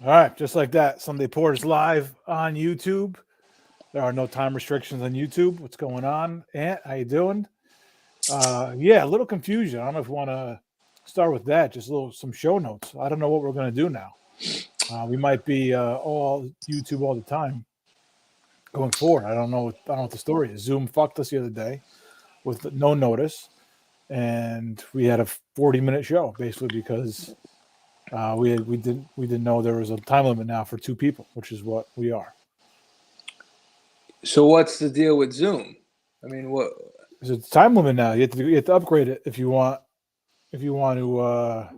All right, just like that. Sunday Porters live on YouTube. There are no time restrictions on YouTube. What's going on, Ant? How you doing? Yeah, a little confusion. I don't know if you want to start with that. Just a little some show notes. I don't know what we're going to do now. We might be all YouTube all the time going forward. I don't know. I don't know what the story is. Zoom fucked us the other day with no notice, and we had a 40-minute show basically because we didn't know there was a time limit now for two people, which is what we are. So what's the deal with Zoom? I mean, what? There's a time limit now. You have to upgrade it if you want to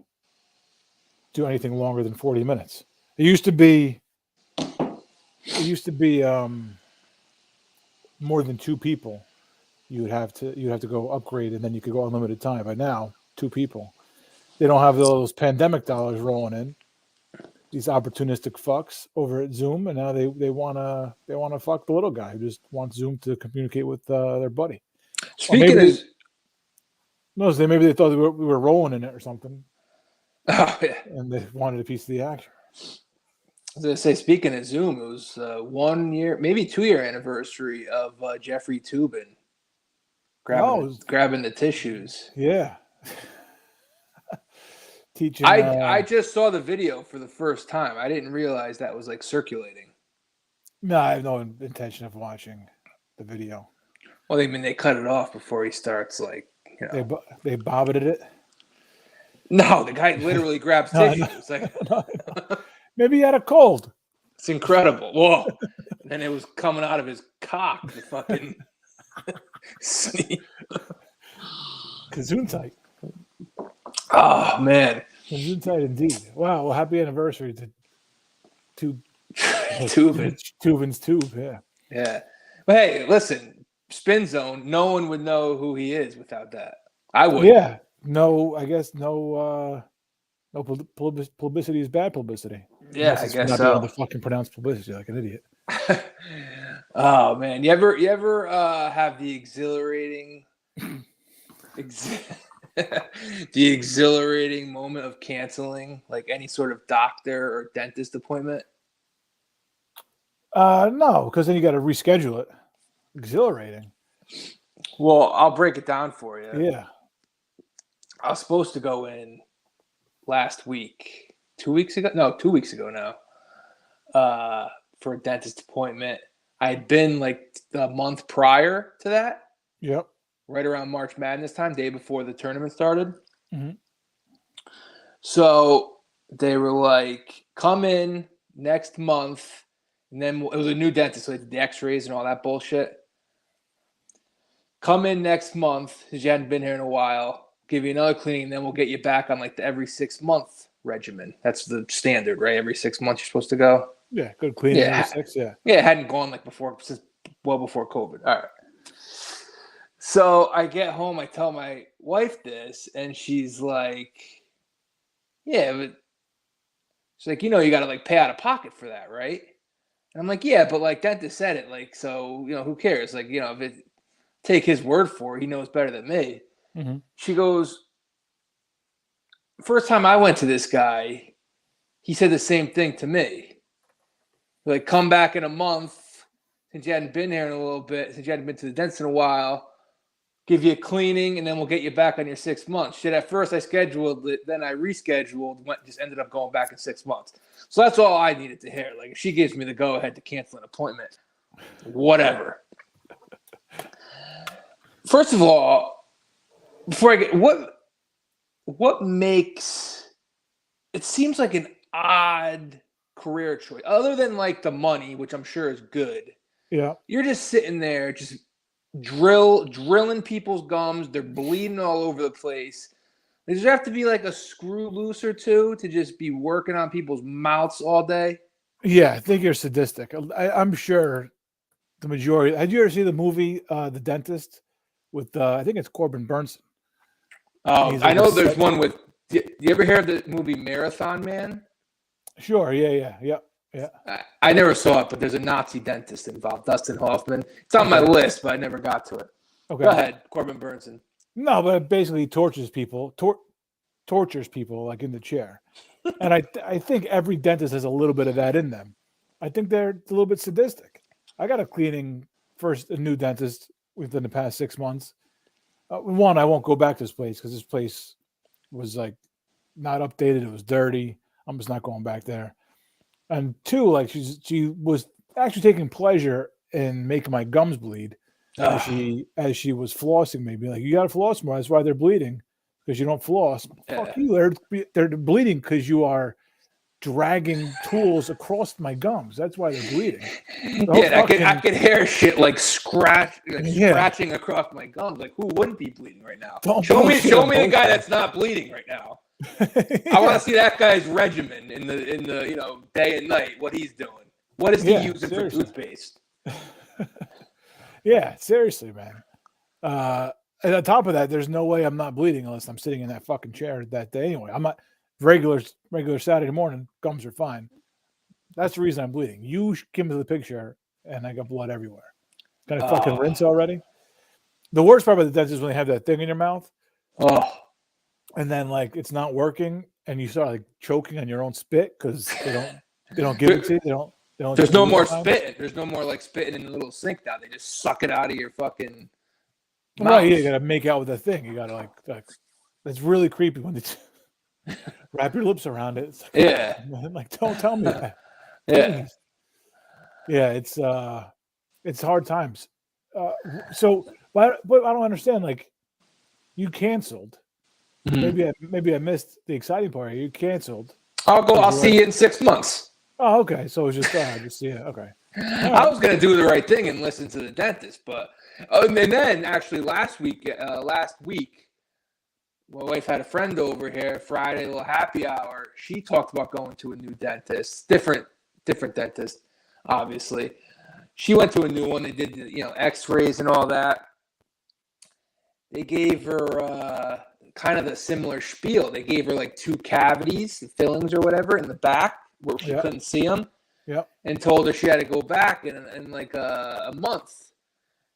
do anything longer than 40 minutes. It used to be more than two people. You'd have to go upgrade and then you could go unlimited time. But now two people. They don't have those pandemic dollars rolling in. These opportunistic fucks over at Zoom, and now they wanna fuck the little guy who just wants Zoom to communicate with their buddy. Speaking of, Maybe they thought we were rolling in it or something, oh, yeah. and they wanted a piece of the action. As I say, speaking of Zoom, it was 1 year, maybe 2 year anniversary of Jeffrey Toobin grabbing the tissues. Yeah. Teaching. I just saw the video for the first time. I didn't realize that was like circulating. No, I have no intention of watching the video. Well, I mean, they cut it off before he starts, like, you know. They bobbited it. No, the guy literally grabs tissues. Maybe he had a cold. It's incredible. Whoa. And then it was coming out of his cock, the fucking sneeze. Gesundheit. Oh, man. Gesundheit indeed. Wow. Well, happy anniversary to Toobin's Tube. Yeah. Yeah. But hey, listen, Spin Zone, no one would know who he is without that. I would. Yeah. No, I guess no publicity is bad publicity. Yeah, I guess so. Not to fucking pronounce publicity like an idiot. Oh man, you ever have the exhilarating the exhilarating moment of canceling like any sort of doctor or dentist appointment? No, because then you got to reschedule it. Exhilarating. Well, I'll break it down for you. Yeah. I was supposed to go in last week, 2 weeks ago. No, 2 weeks ago now. For a dentist appointment. I had been like the month prior to that. Yep. Right around March Madness time, day before the tournament started. Mm-hmm. So they were like, come in next month. And then it was a new dentist, so they did the x-rays and all that bullshit. Come in next month, because you hadn't been here in a while. Give you another cleaning, and then we'll get you back on like the every 6 month regimen. That's the standard, right? Every 6 months you're supposed to go. Yeah, good cleaning. Yeah, every 6, yeah. Yeah, it hadn't gone like before, since well before COVID. All right. So I get home, I tell my wife this, and she's like, yeah, but she's like, you got to like pay out of pocket for that, right? And I'm like, yeah, but like dentist said it, like, so, who cares? Like, if it take his word for it, he knows better than me. Mm-hmm. She goes, first time I went to this guy, he said the same thing to me. Like, come back in a month, since you hadn't been here in a little bit, since you hadn't been to the dentist in a while, give you a cleaning, and then we'll get you back on your 6 months. Shit, at first I scheduled it, then I rescheduled, just ended up going back in 6 months. So that's all I needed to hear. Like, if she gives me the go-ahead to cancel an appointment, whatever. First of all, before I get, what makes, it seems like an odd career choice, other than like the money, which I'm sure is good. Yeah. You're just sitting there, just drilling people's gums. They're bleeding all over the place. Does there have to be like a screw loose or two to just be working on people's mouths all day? Yeah, I think you're sadistic. I'm sure the majority. Did you ever see the movie The Dentist with I think it's Corbin Burnson? Oh, I know there's one with. You ever hear of the movie Marathon Man? Sure. Yeah. I never saw it, but there's a Nazi dentist involved, Dustin Hoffman. It's on my list, but I never got to it. Okay. Go ahead, Corbin Burnson. No, but it basically tortures people like in the chair. And I think every dentist has a little bit of that in them. I think they're a little bit sadistic. I got a new dentist within the past 6 months. One, I won't go back to this place because this place was like not updated. It was dirty. I'm just not going back there. And two, like she was actually taking pleasure in making my gums bleed as she was flossing me, being like, "You got to floss more. That's why they're bleeding because you don't floss." Yeah. Fuck you. They're bleeding because you are dragging tools across my gums. That's why they're bleeding. Yeah, I could hear shit like scratching across my gums. Like, who wouldn't be bleeding right now? Show me the guy that's not bleeding right now. I want to see that guy's regimen in the day and night. What he's doing. What is he using for toothpaste? Yeah, seriously, man. And on top of that, there's no way I'm not bleeding unless I'm sitting in that fucking chair that day anyway. I'm not regular Saturday morning, gums are fine. That's the reason I'm bleeding. You came to the picture and I got blood everywhere. Got a fucking rinse already. The worst part about the dentist is when they have that thing in your mouth. Oh. And then like it's not working and you start like choking on your own spit because they don't give it to you. They don't There's no more spitting. There's no more like spitting in the little sink now. They just suck it out of your fucking mouth. Right, you gotta make out with that thing. You gotta like that's really creepy when they wrap your lips around it. It's like, yeah. Like, don't tell me that. Yeah. Yeah, it's hard times. So but I don't understand, like you canceled. Mm-hmm. Maybe I missed the exciting part. You canceled. I'll see you in 6 months. Oh, okay. So it was just okay. I was gonna do the right thing and listen to the dentist, but and then actually last week, my wife had a friend over here Friday, a little happy hour. She talked about going to a new dentist, different dentist, obviously. She went to a new one. They did X-rays and all that. They gave her kind of a similar spiel. They gave her like 2 cavities, fillings or whatever in the back where she couldn't see them. Yeah. And told her she had to go back in like a month.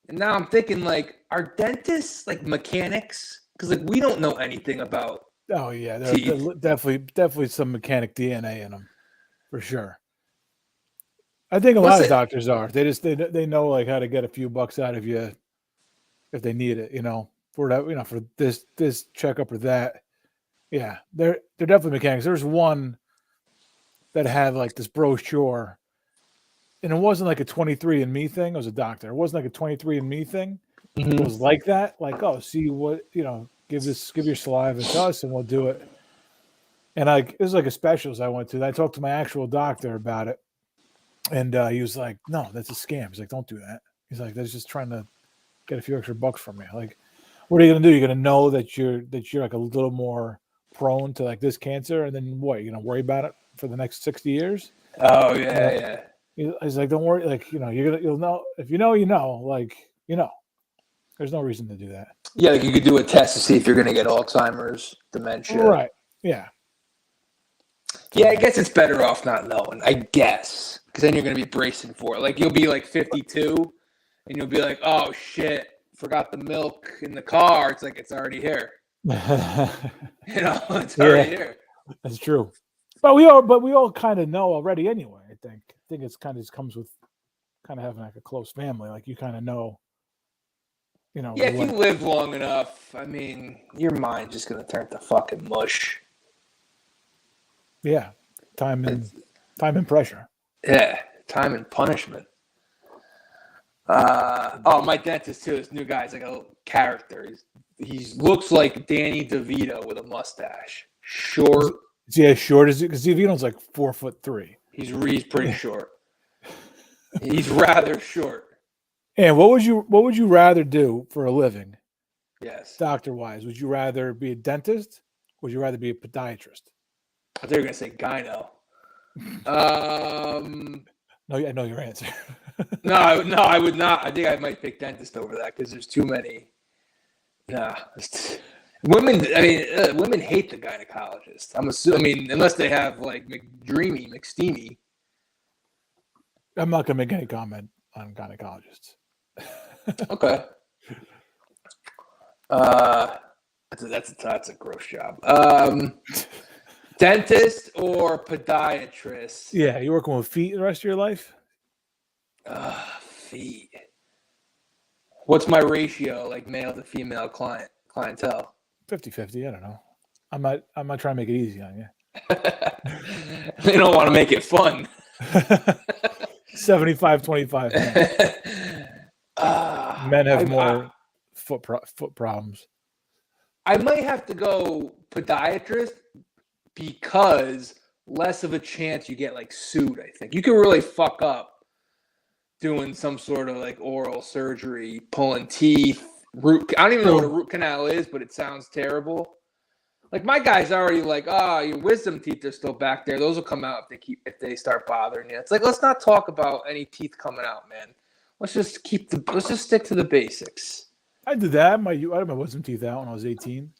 And now I'm thinking, like, are dentists like mechanics? Because like we don't know anything about. Oh yeah, there's definitely some mechanic DNA in them, for sure. I think a lot of doctors are. They know like how to get a few bucks out of you if they need it. For that, for this checkup or that. Yeah, they're definitely mechanics. There's one that had like this brochure, and it wasn't like a 23andMe thing. It was a doctor. It wasn't like a 23andMe thing. Mm-hmm. It was like that. Like, oh, see what give your saliva to us, and we'll do it. And it was like a specials I went to. I talked to my actual doctor about it, and he was like, "No, that's a scam." He's like, "Don't do that." He's like, "That's just trying to get a few extra bucks from me." Like, what are you gonna do? You're gonna know that you're like a little more prone to like this cancer, and then what? You're gonna worry about it for the next 60 years? Oh yeah, yeah. He's like, "Don't worry. Like, you'll know if you know, like, there's no reason to do that." Yeah, like you could do a test to see if you're gonna get Alzheimer's, dementia. Right. Yeah. Yeah, I guess it's better off not knowing. I guess because then you're gonna be bracing for it. Like you'll be like 52, and you'll be like, "Oh shit, forgot the milk in the car." It's like it's already here. It's already here. That's true. But we all kind of know already anyway. I think it's kind of just comes with kind of having like a close family. Like you kind of know. Yeah, if you live long enough, I mean, your mind's just gonna turn to fucking mush. Yeah, time and pressure. Yeah, time and punishment. My dentist too. This new guy's like a little character. He looks like Danny DeVito with a mustache. Short. Is he as short as because DeVito's like 4'3". He's pretty short. He's rather short. And what would you rather do for a living? Yes. Doctor wise, would you rather be a dentist? Or would you rather be a podiatrist? I thought you were gonna say gyno. No, I know your answer. No, I would not. I think I might pick dentist over that because there's too many. Nah, women. I mean, women hate the gynecologist. I'm assuming, unless they have like McSteamy. I'm not gonna make any comment on gynecologists. Okay. That's a gross job. Dentist or podiatrist? Yeah, you working with feet the rest of your life? Feet. What's my ratio, like male to female clientele? 50-50, I don't know. I'm not trying to make it easy on you. They don't want to make it fun. 75-25. Men have more foot problems. I might have to go podiatrist because less of a chance you get like sued. I think you can really fuck up doing some sort of like oral surgery, pulling teeth, I don't even know what a root canal is, but it sounds terrible. Like my guy's already like, your wisdom teeth are still back there. Those will come out if they start bothering you. It's like, let's not talk about any teeth coming out, man. Let's just stick to the basics. I did that. I had my wisdom teeth out when I was 18.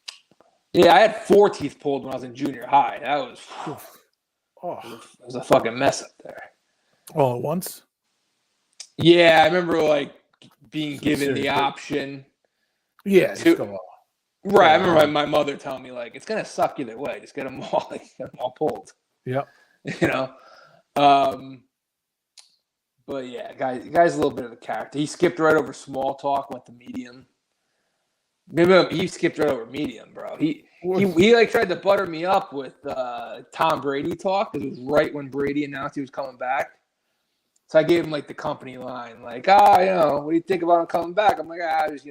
Yeah, I had 4 teeth pulled when I was in junior high. That was, it was a fucking mess up there. All at once? Yeah, I remember like being given the option. Yeah, right. I remember my mother telling me like, it's gonna suck either way. Just get them all pulled. Yeah. You know. But yeah, guy's a little bit of a character. He skipped right over small talk, went to medium. Maybe he skipped right over medium, bro. He like tried to butter me up with Tom Brady talk because it was right when Brady announced he was coming back. So I gave him like the company line, like, what do you think about him coming back? I'm like, just,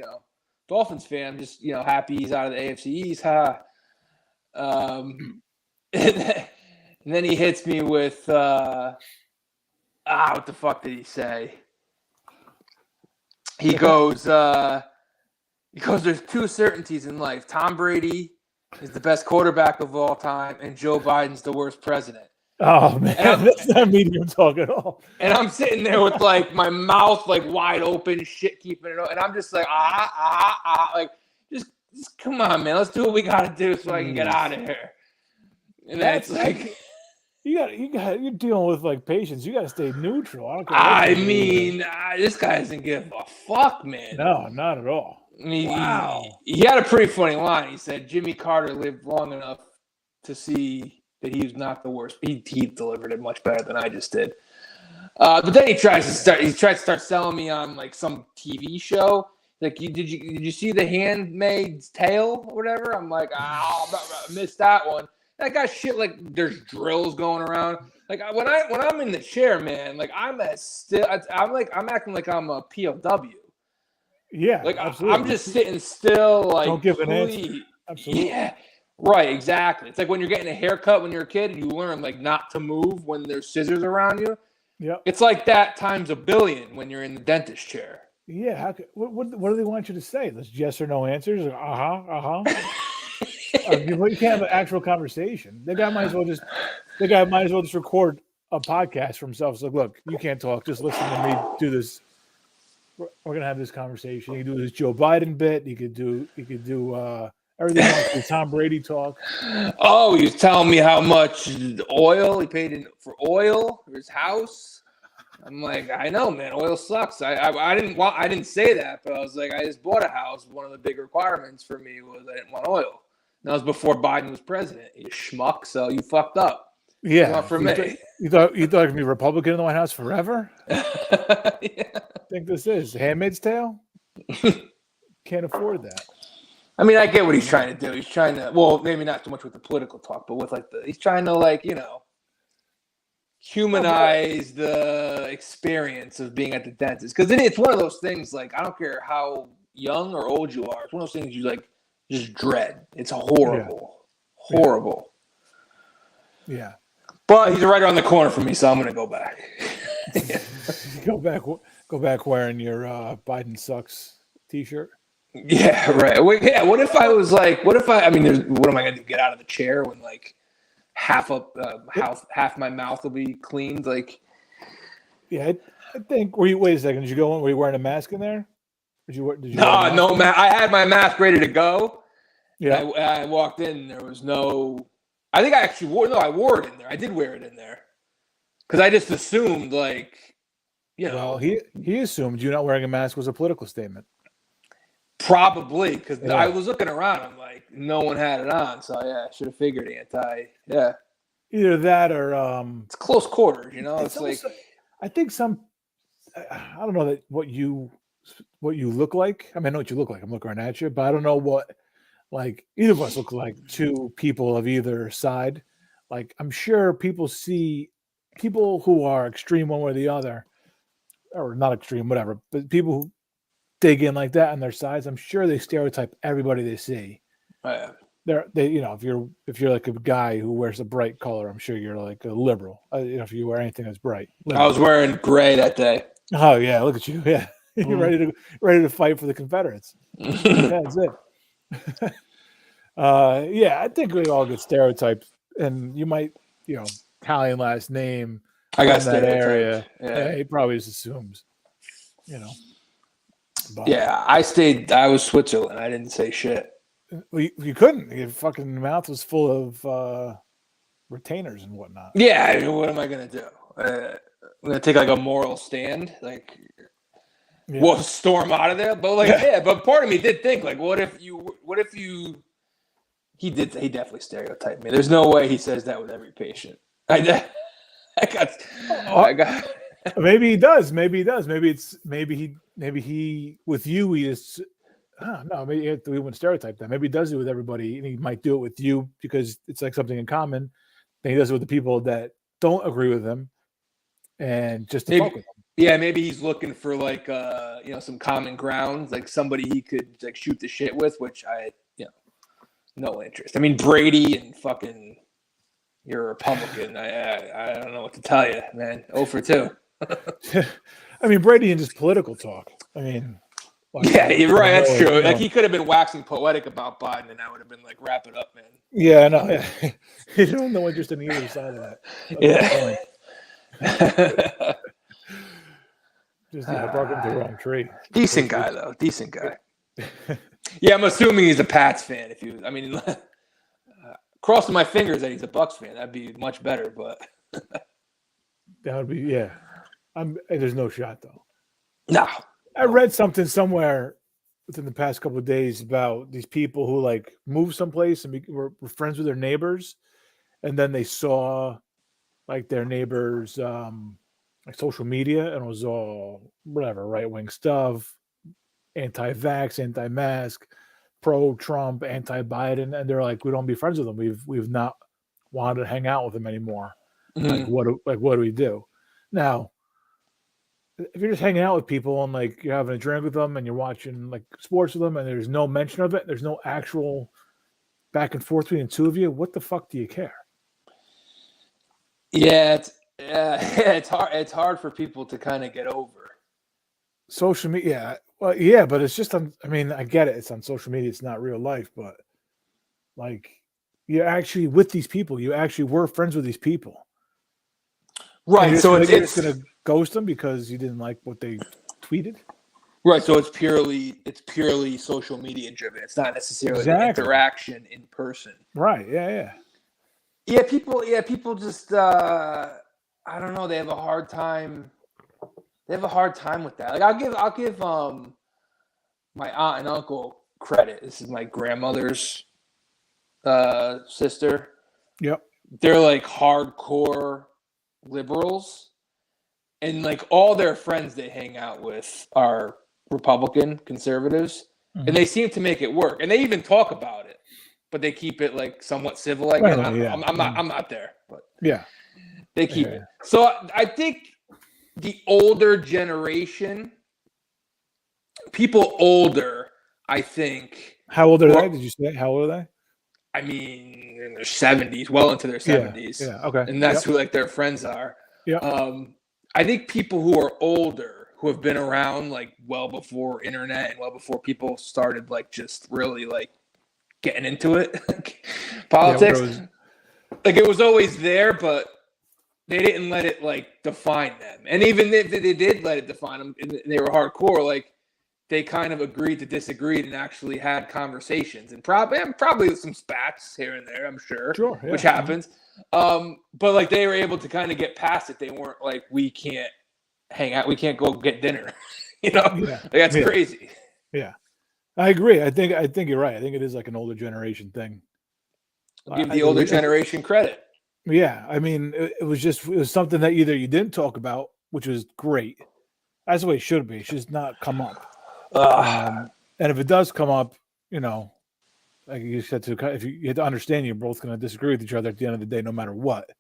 Dolphins fan, just, happy he's out of the AFC East, huh? And then he hits me with, what the fuck did he say? He goes, there's 2 certainties in life. Tom Brady is the best quarterback of all time, and Joe Biden's the worst president. Oh man, that's not medium talk at all. And I'm sitting there with like my mouth like wide open, shit keeping it open, and I'm just like like just come on, man, let's do what we gotta do so I can get out of here. And that's like you're dealing with like patience. You gotta stay neutral. I don't care. I mean, this guy doesn't give a fuck, man. No, not at all. I mean, wow. He had a pretty funny line. He said Jimmy Carter lived long enough to see that he was not the worst. He delivered it much better than I just did. But then he tried to start selling me on like some TV show. Like, did you see The Handmaid's Tale or whatever? I'm like, I missed that one. That got shit like there's drills going around. Like when I'm in the chair, man, like I'm acting like I'm a POW. Yeah, like absolutely. I'm just sitting still. Like, don't give an answer. Absolutely. Yeah. Right, exactly. It's like when you're getting a haircut when you're a kid and you learn like not to move when there's scissors around you. Yeah. It's like that times a billion when you're in the dentist chair. Yeah. What do they want you to say? Those yes or no answers? You can't have an actual conversation. The guy might as well just record a podcast for himself. It's like, look, you can't talk. Just listen to me do this. We're gonna have this conversation. You can do this Joe Biden bit. You could do everything else with Tom Brady talk. Oh, he was telling me how much oil he paid for oil for his house. I'm like, I know, man, oil sucks. I didn't say that, but I was like, I just bought a house. One of the big requirements for me was I didn't want oil. And that was before Biden was president. You schmuck, so you fucked up. Yeah, not for me. You thought it could be Republican in the White House forever? Yeah. I think this is Handmaid's Tale. Can't afford that. I mean, I get what he's trying to do. He's trying to, well, maybe not so much with the political talk, but with like he's trying to like, humanize the experience of being at the dentist. Because it's one of those things, like, I don't care how young or old you are. It's one of those things you like just dread. It's horrible. Yeah. Horrible. Yeah. But he's right around the corner from me, so I'm going to go back. Go back wearing your Biden sucks t-shirt. Yeah, right. What if I was like, what am I going to do? Get out of the chair when like half my mouth will be cleaned? Like, yeah, I think. Wait a second. Did you go in? Were you wearing a mask in there? Did you? No, man. I had my mask ready to go. Yeah. I walked in. And there was no. I think I actually wore. No, I wore it in there. I did wear it in there because I just assumed like, Well, he assumed you not wearing a mask was a political statement. Probably, because Yeah. I was looking around. I'm like, no one had it on. So, yeah, I should have figured anti. Yeah. Either that or It's close quarters, you know? It's like, almost, I think I don't know that what you look like. I mean, I know what you look like. I'm looking right at you, but I don't know what, like, either of us look like two people of either side. Like, I'm sure people see people who are extreme one way or the other, or not extreme, whatever, but people who dig in like that on their sides, I'm sure they stereotype everybody they see. They if you're like a guy who wears a bright color, I'm sure you're like a liberal. If you wear anything that's bright. I was wearing gray that day. Oh yeah, look at you. Yeah. You're ready to fight for the Confederates. That's it. Yeah, I think we all get stereotyped, and you might, Italian last name. I got that area. Yeah. He probably just assumes, But, yeah, I was Switzerland. I didn't say shit. You couldn't. Your fucking mouth was full of retainers and whatnot. Yeah, I mean, what am I gonna do? I'm gonna take like a moral stand, like we'll storm out of there. But but part of me did think, like, what if you? He definitely stereotyped me. There's no way he says that with every patient. I got. Maybe he does. Maybe he does. Maybe he with you. He is. No, maybe we wouldn't stereotype that. Maybe he does it with everybody, and he might do it with you because it's like something in common. Then he does it with the people that don't agree with him, and just to fuck with them. Yeah, maybe he's looking for like some common ground, like somebody he could like shoot the shit with, which I no interest. I mean, Brady and fucking you're a Republican. I don't know what to tell you, man. 0 for 2. I mean, Brady and just political talk. I mean, yeah, you're right. That's true. Like he could have been waxing poetic about Biden, and I would have been like, "Wrap it up, man." Yeah, no, yeah. He don't know interest in either side of that. Just bark up the wrong tree. Decent guy, though. Decent guy. Yeah, I'm assuming he's a Pats fan. Crossing my fingers that he's a Bucks fan. That'd be much better, but that would be there's no shot though. No. I read something somewhere within the past couple of days about these people who like moved someplace and were friends with their neighbors, and then they saw like their neighbors like social media, and it was all whatever right-wing stuff, anti-vax, anti-mask, pro-Trump, anti-Biden, and they're like, we don't be friends with them. We've not wanted to hang out with them anymore. Mm-hmm. What do we do now? If you're just hanging out with people and like you're having a drink with them and you're watching like sports with them and there's no mention of it, there's no actual back and forth between the two of you, what the fuck do you care? Yeah, it's hard. It's hard for people to kind of get over social media. Well, yeah, but it's just on. I mean, I get it. It's on social media. It's not real life, but like you're actually with these people. You actually were friends with these people, right? So it's going to ghost them because you didn't like what they tweeted, right? So it's purely social media driven. It's not necessarily the interaction in person, right? Yeah. People just I don't know. They have a hard time. They have a hard time with that. Like I'll give my aunt and uncle credit. This is my grandmother's sister. Yep. They're like hardcore liberals, and like all their friends they hang out with are Republican conservatives, mm-hmm. and they seem to make it work. And they even talk about it, but they keep it like somewhat civil. Like I'm not there, but they keep it. So I think the older generation, people older, I think. How old are they? Did you say? How old are they? I mean, in their 70s, well into their 70s. Yeah, okay. And that's who like their friends are. Yeah. I think people who are older, who have been around like well before internet and well before people started like just really like getting into it, politics. Like it was always there, but they didn't let it like define them. And even if they did let it define them and they were hardcore, like they kind of agreed to disagree and actually had conversations and probably some spats here and there, I'm sure, which happens. But like they were able to kind of get past it. They weren't like, we can't hang out. We can't go get dinner. Like, that's crazy. Yeah. I agree. I think you're right. I think it is like an older generation thing. Give the older generation credit. Yeah, I mean, it was something that either you didn't talk about, which was great. That's the way it should be. It should not come up. And if it does come up, like you said, if you have to understand, you're both going to disagree with each other at the end of the day, no matter what.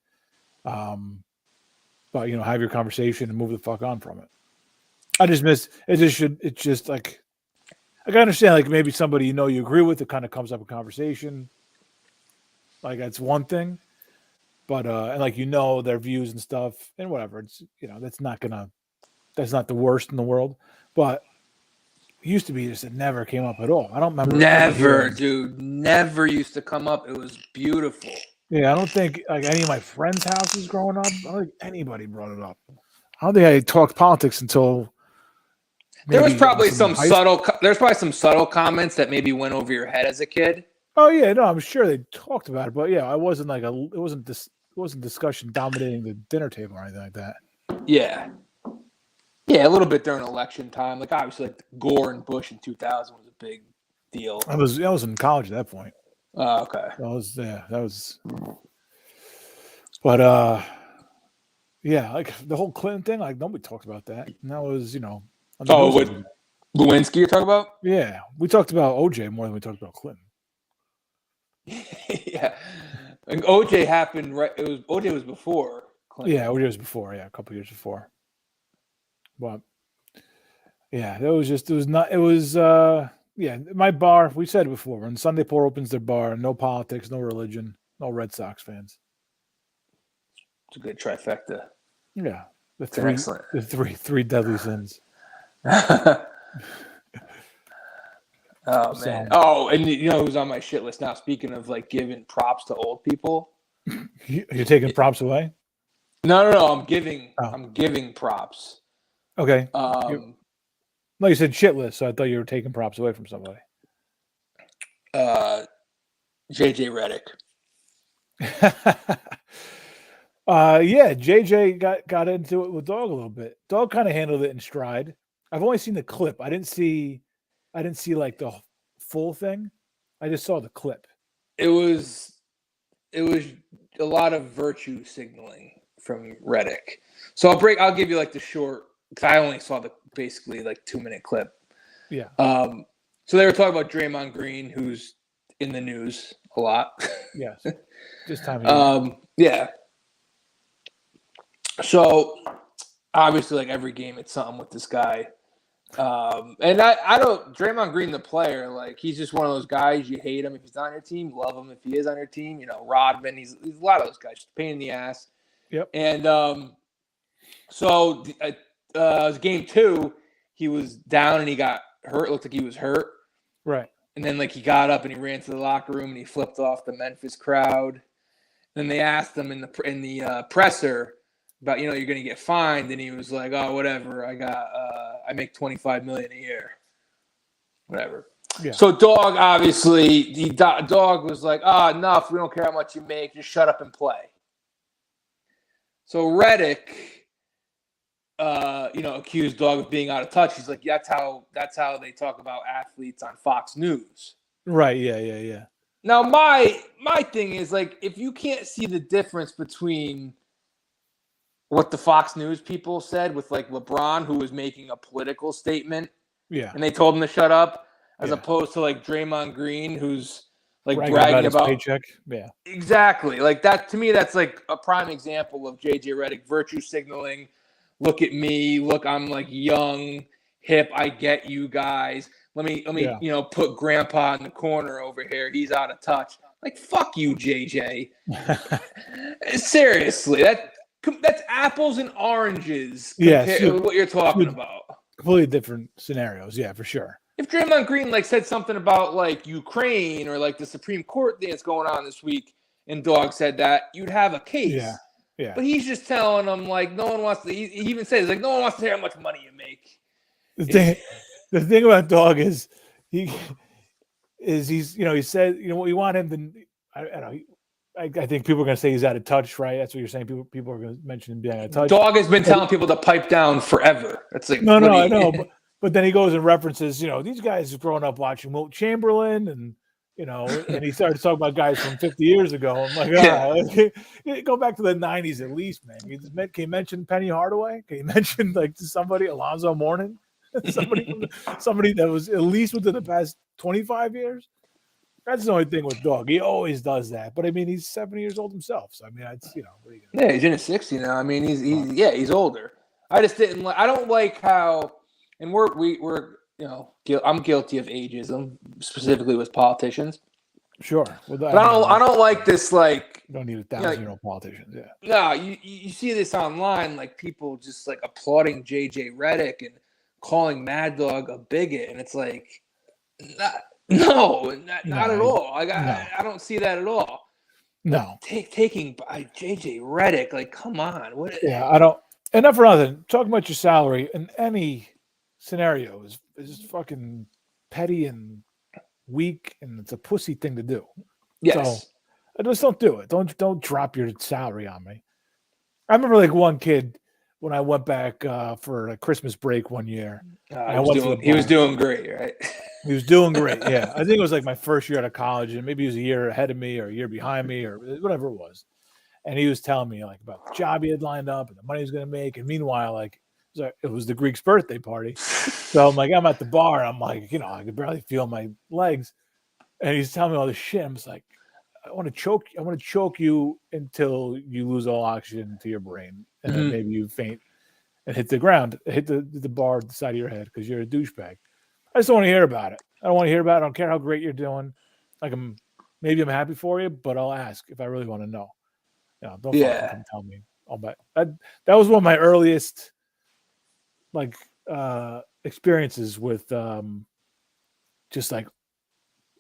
But have your conversation and move the fuck on from it. I just miss it. It's just like I can understand, like maybe somebody you agree with, it kind of comes up a conversation. Like that's one thing. But and like their views and stuff and whatever, it's that's not the worst in the world. But it used to be just it never came up at all. I don't remember. Never, dude. Never used to come up. It was beautiful. Yeah, I don't think like any of my friends' houses growing up, I don't think anybody brought it up. I don't think I talked politics until there was probably some subtle comments that maybe went over your head as a kid. Oh yeah, no, I'm sure they talked about it, but yeah, it wasn't discussion dominating the dinner table or anything like that. Yeah. Yeah, a little bit during election time. Like obviously like Gore and Bush in 2000 was a big deal. I was in college at that point. Oh, okay. That was but yeah, like the whole Clinton thing, like nobody talked about that. And that was, what Lewinsky you're talking about? Yeah. We talked about OJ more than we talked about Clinton. Yeah, and OJ happened right. OJ was before Clinton. Yeah, OJ was before. Yeah, a couple years before. But yeah, my bar. We said it before. When Sunday Pour opens their bar, no politics, no religion, no Red Sox fans. It's a good trifecta. Yeah, Excellent. The three deadly sins. Oh man! Oh, and who's on my shit list now? Speaking of like giving props to old people, you're taking props away? No. I'm giving props. Okay. No, you said shit list, so I thought you were taking props away from somebody. JJ Redick. Yeah, JJ got into it with Dog a little bit. Dog kind of handled it in stride. I've only seen the clip. I didn't see like the full thing. I just saw the clip. It was a lot of virtue signaling from Redick. So I'll give you like the short, because I only saw the basically like 2-minute clip. Yeah. So they were talking about Draymond Green, who's in the news a lot. Yes. This time of year. Yeah. So obviously, like every game, it's something with this guy. And I don't Draymond Green, the player, like he's just one of those guys. You hate him if he's on your team, love him if he is on your team. Rodman, he's a lot of those guys, just a pain in the ass. Yep. And so it was game 2. He was down and he got hurt. It looked like he was hurt. Right. And then like he got up and he ran to the locker room and he flipped off the Memphis crowd. Then they asked him in the presser about, you're going to get fined. And he was like, oh, whatever. I make $25 million a year. Whatever. Yeah. So Dog, obviously, Dog was like, oh, enough. We don't care how much you make. Just shut up and play. So Redick, accused Dog of being out of touch. He's like, that's how they talk about athletes on Fox News. Right. Yeah. Now, my thing is, like, if you can't see the difference between what the Fox News people said with, like, LeBron, who was making a political statement, and they told him to shut up, as opposed to, like, Draymond Green, who's, like, bragging about his paycheck. Yeah. Exactly. Like, that, to me, that's, like, a prime example of J.J. Redick virtue signaling. Look at me. Look, I'm, like, young, hip. I get you guys. Let me, put Grandpa in the corner over here. He's out of touch. Like, fuck you, JJ. Seriously, that's apples and oranges. Compared to what you're talking about. Completely different scenarios. Yeah, for sure. If Draymond Green said something about like Ukraine or like the Supreme Court thing that's going on this week, and Dog said that, you'd have a case. Yeah. But he's just telling them like no one wants to. He even says like no one wants to hear how much money you make. The thing about Dog is he said we want him to. I don't know. I think people are going to say he's out of touch, right? That's what you're saying. People are going to mention him being out of touch. Dog has been telling people to pipe down forever. That's like I know. But then he goes and references, these guys have grown up watching Wilt Chamberlain and, and he started talking about guys from 50 years ago. I'm like, go back to the 90s at least, man. Can you mention Penny Hardaway? Can you mention like somebody, Alonzo Mourning? somebody that was at least within the past 25 years? That's the only thing with Dog. He always does that. But I mean, he's 70 years old himself. So I mean, it's what are you gonna Yeah, he's in his 60s now. I mean, he's older. I just didn't like. I don't like how, and we're I'm guilty of ageism, specifically with politicians. Sure. Well, but I don't like this. Like, you don't need 1,000-year-old politicians. Yeah. No, you see this online, like people just like applauding JJ Redick and calling Mad Dog a bigot, and it's like, not at all. Like I don't see that at all. No. Taking by JJ Redick, like, come on. What? Yeah, I don't. And not for nothing. Talking about your salary in any scenario is fucking petty and weak, and it's a pussy thing to do. Yes. So I just don't do it. Don't drop your salary on me. I remember like one kid when I went back for a Christmas break one year. He was doing great, right? He was doing great. Yeah. I think it was like my first year out of college, and maybe he was a year ahead of me or a year behind me or whatever it was. And he was telling me like about the job he had lined up and the money he was going to make. And meanwhile, like it was the Greek's birthday party. So I'm like, I'm at the bar. I'm like, I could barely feel my legs. And he's telling me all this shit. I'm just like, I want to choke you until you lose all oxygen to your brain. And then maybe you faint and hit the ground, hit the bar at the side of your head because you're a douchebag. I just don't want to hear about it. I don't want to hear about it. I don't care how great you're doing. Like maybe I'm happy for you, but I'll ask if I really want to know. Don't fucking come tell me. I'll bet that was one of my earliest like experiences with just like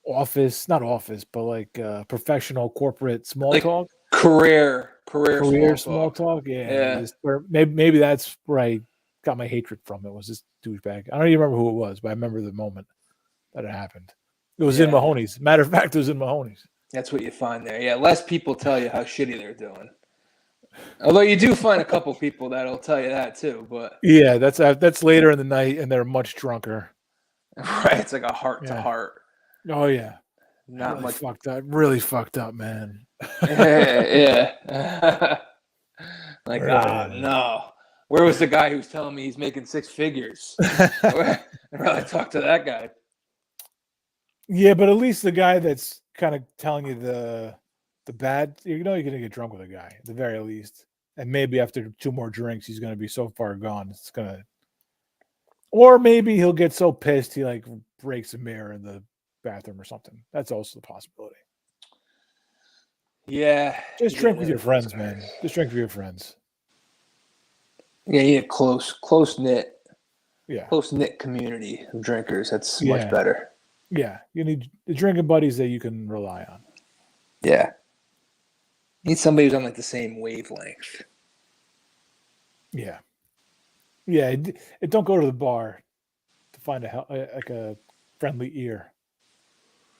not office, but like professional corporate small talk. Career small talk. Yeah. Maybe that's where I got my hatred from. It was this douchebag. I don't even remember who it was, but I remember the moment that it happened. It was in Mahoney's. Matter of fact, it was in Mahoney's. That's what you find there. Yeah, less people tell you how shitty they're doing. Although you do find a couple people that'll tell you that too. But yeah, that's later in the night, and they're much drunker. Right, it's like a heart to heart. Oh yeah, not really much fucked up. Really fucked up, man. Yeah. Like, no. Where was the guy who's telling me he's making six figures? I'd rather talk to that guy. Yeah, but at least the guy that's kind of telling you the bad, you're going to get drunk with a guy at the very least. And maybe after 2 more drinks, he's going to be so far gone. Or maybe he'll get so pissed he like breaks a mirror in the bathroom or something. That's also the possibility. Yeah. Just drink with your friends, man. Just drink with your friends. Yeah, you need a close knit community of drinkers. That's much better. Yeah, you need the drinking buddies that you can rely on. Yeah. You need somebody who's on like the same wavelength. Yeah. Yeah, don't go to the bar to find a friendly ear.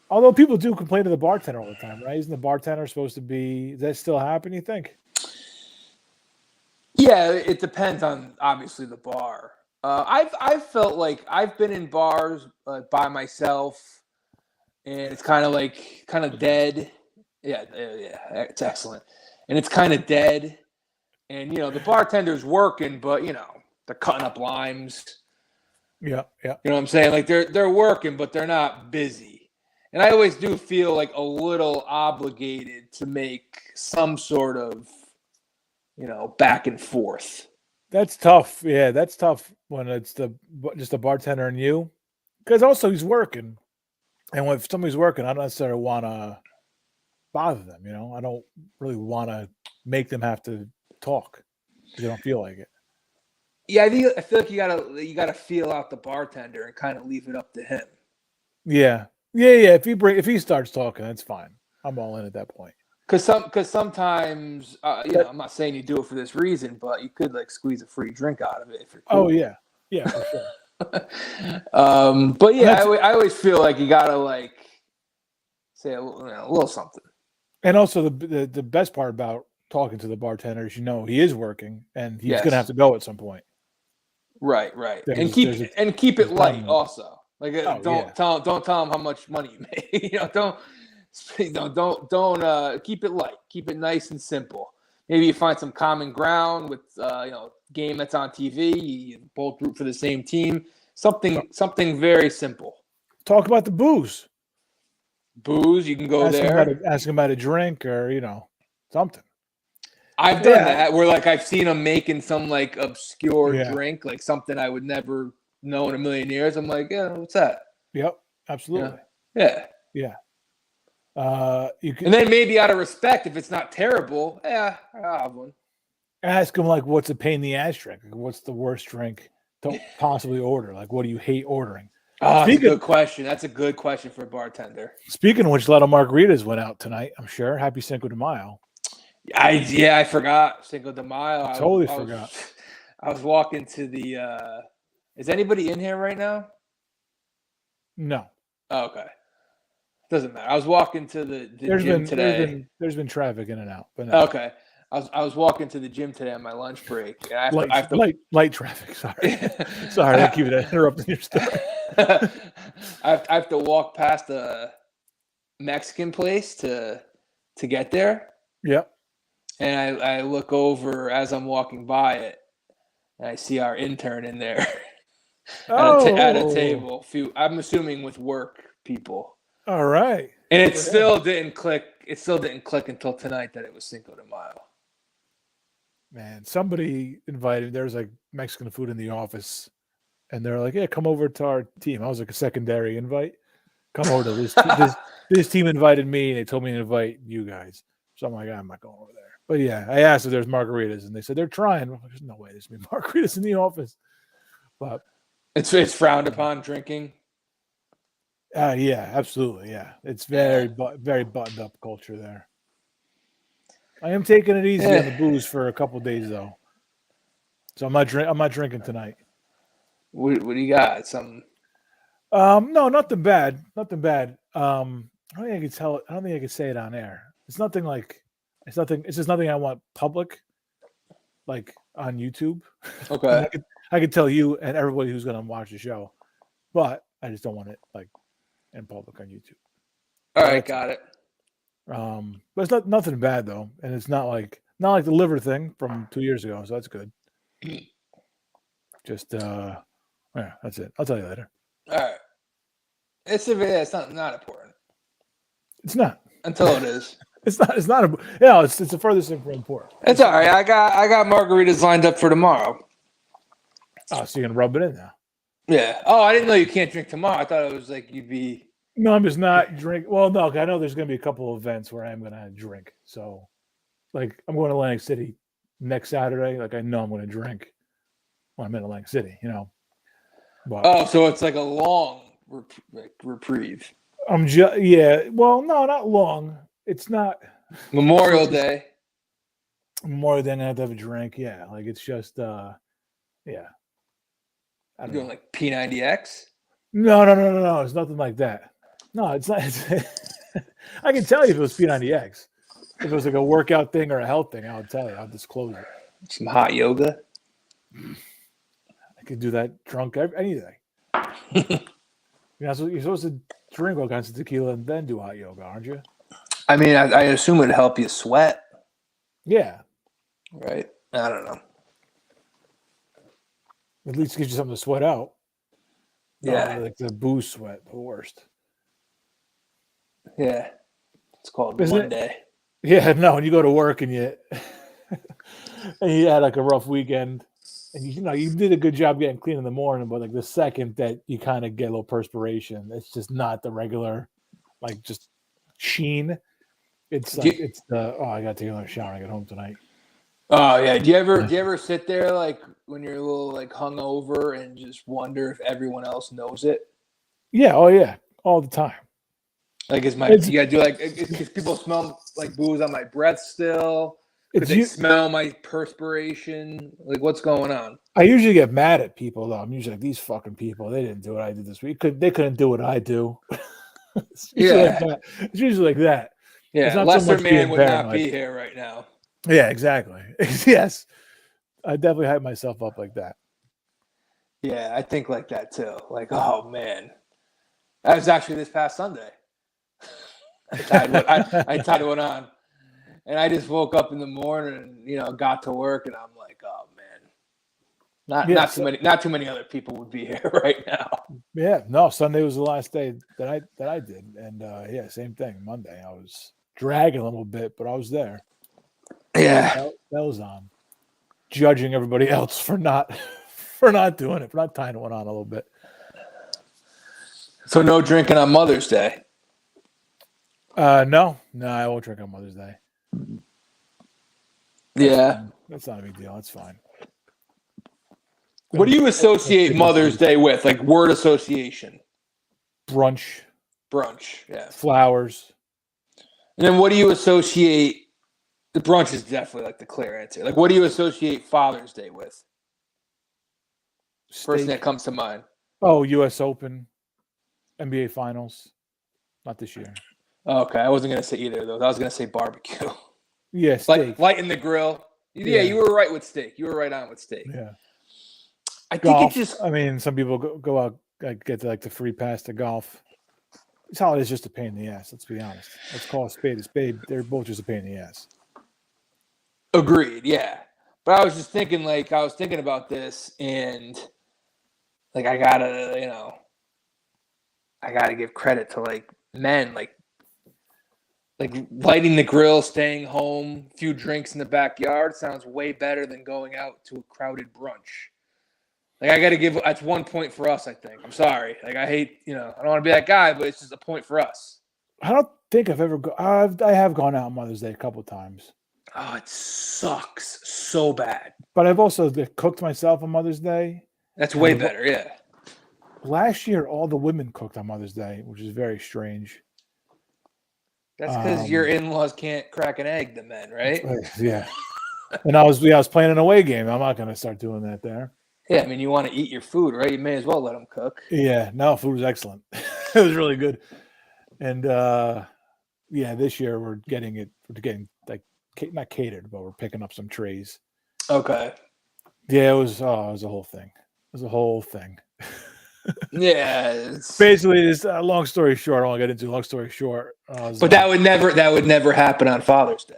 Although people do complain to the bartender all the time, right? Isn't the bartender supposed to be? Does that still happen, you think? Yeah, it depends on obviously the bar. I've felt like I've been in bars by myself, and it's kind of dead. Yeah, it's excellent, and it's kind of dead, and the bartender's working, but they're cutting up limes. Yeah. You know what I'm saying? Like they're working, but they're not busy, and I always do feel like a little obligated to make some sort of back and forth. That's tough. Yeah, that's tough when it's just a bartender and you. Because also he's working. And when somebody's working, I don't necessarily want to bother them, I don't really want to make them have to talk because they don't feel like it. Yeah, I feel like you gotta feel out the bartender and kind of leave it up to him. Yeah. If he starts talking, that's fine. I'm all in at that point. Because sometimes, I'm not saying you do it for this reason, but you could like squeeze a free drink out of it if you're cool. Oh yeah, for sure. But yeah, I always feel like you gotta like say a little something. And also the best part about talking to the bartender is he is working and he's gonna have to go at some point. Right. And There's a keep it light limit. also. Like don't tell them how much money you make. Don't keep it light. Keep it nice and simple. Maybe you find some common ground with game that's on TV. You both root for the same team. Something very simple. Talk about the booze. Booze, you can go there. Ask him about a drink or something. I've done that where I've seen them making some obscure drink, like something I would never know in a million years. I'm like, yeah, what's that? Yep, absolutely. Yeah. And then maybe out of respect, if it's not terrible, I'll have one. Ask him what's a pain in the ass drink? What's the worst drink to possibly order? What do you hate ordering? Oh, that's a good question. That's a good question for a bartender. Speaking of which, a lot of margaritas went out tonight, I'm sure. Happy Cinco de Mayo. I forgot Cinco de Mayo. I totally forgot. I was walking to the is anybody in here right now? No. Oh, okay. Doesn't matter. I was walking to the gym today. There's been traffic in and out, but no. Okay. I was walking to the gym today on my lunch break. And light traffic. Sorry, I keep interrupting your story. I have to walk past a Mexican place to get there. Yep. And I look over as I'm walking by it, and I see our intern in there at a table. I'm assuming with work people. All right. And it still didn't click. It still didn't click until tonight that it was Cinco de Mayo. Man, somebody invited. There's Mexican food in the office, and they're like, "Yeah, come over to our team." I was a secondary invite. Come over to this team invited me, and they told me to invite you guys. So I'm like, I'm not going over there. But yeah, I asked if there's margaritas, and they said they're trying. Like, there's no way there's gonna be margaritas in the office. But it's frowned upon drinking. Yeah, absolutely. Yeah, it's very buttoned up culture there. I am taking it easy on the booze for a couple days though, so I'm not drinking tonight. What do you got? Something? No, nothing bad. Nothing bad. I don't think I can tell it. I don't think I can say it on air. It's nothing like. It's nothing. It's just nothing I want public, on YouTube. Okay. I could tell you and everybody who's going to watch the show, but I just don't want it in public on YouTube. All right, got it. But it's nothing bad though, and it's not like the liver thing from 2 years ago, so that's good. Just yeah, that's it. I'll tell you later. All right. It's not important. It's not until it is. It's not. It's the furthest thing from important. It's all right. I got margaritas lined up for tomorrow. Oh, so you're gonna rub it in now? Yeah. Oh, I didn't know you can't drink tomorrow. I thought it was you'd be. No, I'm just not drink. Well, no, I know there's gonna be a couple of events where I'm gonna drink. So, I'm going to Atlantic City next Saturday. I know I'm gonna drink when I'm in Atlantic City. But, so it's a long reprieve. Yeah. Well, no, not long. It's not Memorial Day. More than I have to have a drink. Yeah, it's just yeah. You doing P90X? No. It's nothing like that. No, it's not. I can tell you if it was P90X. If it was a workout thing or a health thing, I would tell you. I'll disclose it. Some hot yoga. I could do that drunk anything. You're supposed to drink all kinds of tequila and then do hot yoga, aren't you? I mean, I assume it'd help you sweat. Yeah. Right? I don't know. At least gives you something to sweat out. Yeah. The booze sweat, the worst. Yeah. It's called Monday. Yeah, no, when you go to work and you had a rough weekend and you did a good job getting clean in the morning, but the second that you kind of get a little perspiration, it's just not the regular just sheen. It's I got to take another shower when I get home tonight. Oh yeah. Do you ever sit there when you're a little hungover and just wonder if everyone else knows it? Yeah. Oh yeah. All the time. You gotta do if people smell booze on my breath still. Could they smell my perspiration? What's going on? I usually get mad at people though. I'm usually these fucking people. They didn't do what I did this week. They couldn't do what I do. It's usually like that. Yeah, lesser man would not be here right now. Yeah, exactly. Yes, I definitely hype myself up like that. Yeah, I think like that too. Like, oh man, that was actually this past Sunday. I tied one on, and I just woke up in the morning and got to work, and I'm like, oh man, not too many other people would be here right now. Yeah, no, Sunday was the last day that I did, and yeah, same thing. Monday, I was dragging a little bit, but I was there. Yeah, That was on, judging everybody else for not doing it, for not tying one on a little bit. so no drinking on Mother's Day. No, I won't drink on Mother's Day. Yeah, That's not a big deal. That's fine. what do you associate Mother's Day with? Like word association? Brunch, Yeah. flowers. And then what do you associate? The brunch is definitely like the clear answer. Like, what do you associate Father's Day with? First thing that comes to mind. Oh, U.S. Open, NBA Finals. Not this year. Okay, I wasn't gonna say either of those. I was gonna say barbecue. Yeah, steak. Lighting the grill. Yeah, you were right with steak. You were right on with steak. Yeah. I Golf. think it just. I mean, some people go out, get the free pass to golf. This holiday is just a pain in the ass. Let's be honest. Let's call a spade a spade. They're both just a pain in the ass. Agreed. Yeah, but I was just thinking, I was thinking about this, and I gotta give credit to men, like lighting the grill, staying home, few drinks in the backyard sounds way better than going out to a crowded brunch. I got to give that's 1 point for us. I think. I'm sorry. I hate I don't want to be that guy, but it's just a point for us. I don't think I've ever I have gone out on Mother's Day a couple of times. Oh, it sucks so bad. But I've also cooked myself on Mother's Day. That's way better. Yeah. Last year, all the women cooked on Mother's Day, which is very strange. That's because your in-laws can't crack an egg, the men, right? Yeah. And I was playing an away game. I'm not going to start doing that there. Yeah, I mean, you want to eat your food, right? You may as well let them cook. Yeah, no, food was excellent. It was really good. And this year we're getting not catered, but we're picking up some trays. Okay. Yeah, it was a whole thing. It was a whole thing. Yeah. Basically, it's long story short. I won't get into long story short. But that would never happen on Father's Day.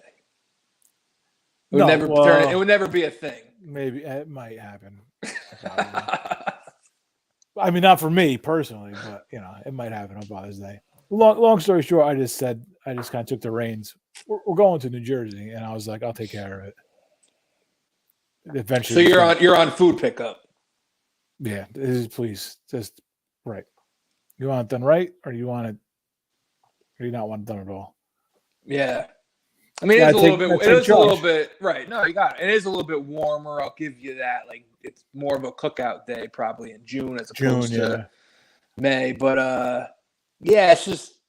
It would never be a thing. Maybe it might happen. I mean, not for me personally, but it might happen on Father's Day. Long story short, I just kind of took the reins. We're going to New Jersey, and I was like, I'll take care of it. Eventually, so you're on food pickup. Yeah, please, just right. You want it done right, or do you want it? Or do you not want it done at all? Yeah, I mean, it is a little bit right. No, you got it. It is a little bit warmer. I'll give you that. It's more of a cookout day, probably in June as opposed to May. But yeah, it's just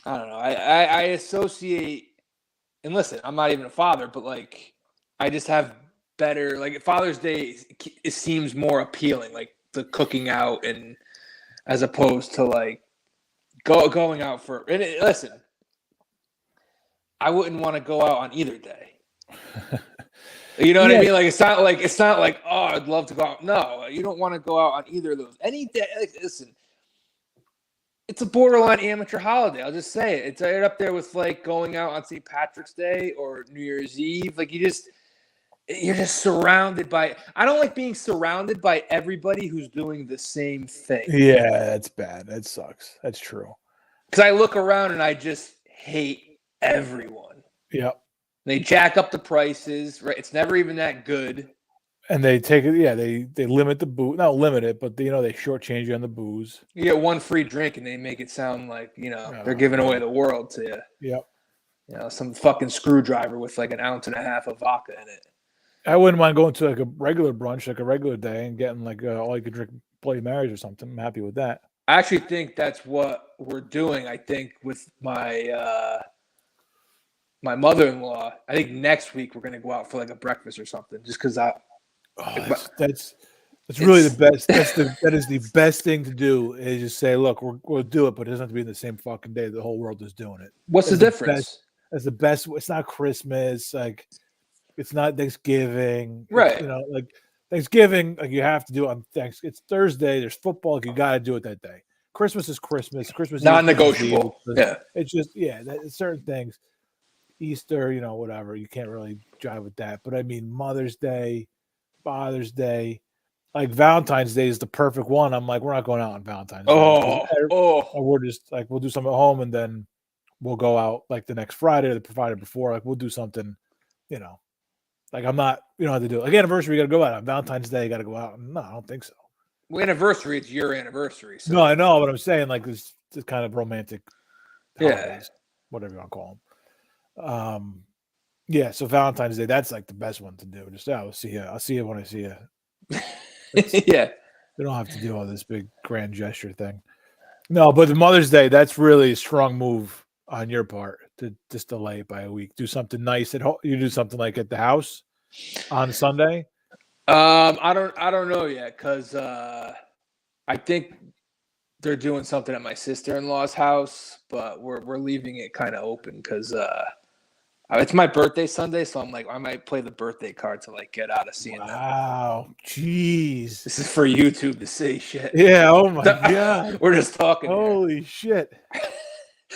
I don't know. I associate, and listen, I'm not even a father, but I just have better Father's Day. It seems more appealing, the cooking out, and as opposed to going out for. And listen, I wouldn't want to go out on either day. You know what I mean? It's not like oh, I'd love to go out. No, you don't want to go out on either of those. Any day. Listen, it's a borderline amateur holiday. I'll just say it. It's right up there with going out on St. Patrick's Day or New Year's Eve. You're just surrounded by. I don't like being surrounded by everybody who's doing the same thing. Yeah, that's bad. That sucks. That's true. Because I look around and I just hate everyone. Yep. They jack up the prices. Right. It's never even that good. And they take it. Yeah, they limit the booze. Not limit it, but they shortchange you on the booze. You get one free drink, and they make it sound like they're giving away the world to you. Yep. Some fucking screwdriver with an ounce and a half of vodka in it. I wouldn't mind going to a regular brunch, a regular day, and getting all you could drink Bloody Marys or something. I'm happy with that. I actually think that's what we're doing. I think with my my mother-in-law. I think next week we're gonna go out for a breakfast or something. Just because that's really the best. That is the best thing to do. Is just say, look, we'll do it, but it doesn't have to be in the same fucking day. The whole world is doing it. What's the difference? That's the best. It's not Christmas. It's not Thanksgiving. Right. Thanksgiving, like you have to do it on Thanksgiving. It's Thursday. There's football. Like you got to do it that day. Christmas is Christmas. Christmas Eve is Non-negotiable. Christmas Eve. Yeah. It's just it's certain things. Easter, whatever. You can't really jive with that. But I mean, Mother's Day, Father's Day, like Valentine's Day is the perfect one. I'm like, we're not going out on Valentine's Day. Or we're just like we'll do something at home and then we'll go out like the next Friday or the Friday before. Like we'll do something, Like I'm not, you don't have to do it. Like anniversary, you got to go out on Valentine's Day. You got to go out. No, I don't think so. Well, anniversary, it's your anniversary. So. No, I know, but I'm saying like this kind of romantic holidays, whatever you want to call them. Yeah. So Valentine's Day, that's like the best one to do. Just I'll see you. I'll see you when I see you. Yeah. We don't have to do all this big grand gesture thing. No, but the Mother's Day, that's really a strong move on your part to just delay it by a week. Do something nice at home. You do something like at the house on Sunday. I don't know yet because I think they're doing something at my sister-in-law's house, but we're leaving it kind of open because it's my birthday Sunday, so I'm like I might play the birthday card to like get out of seeing them. Wow, jeez, this is for YouTube to see shit. Yeah, oh my god, we're just talking. Holy shit,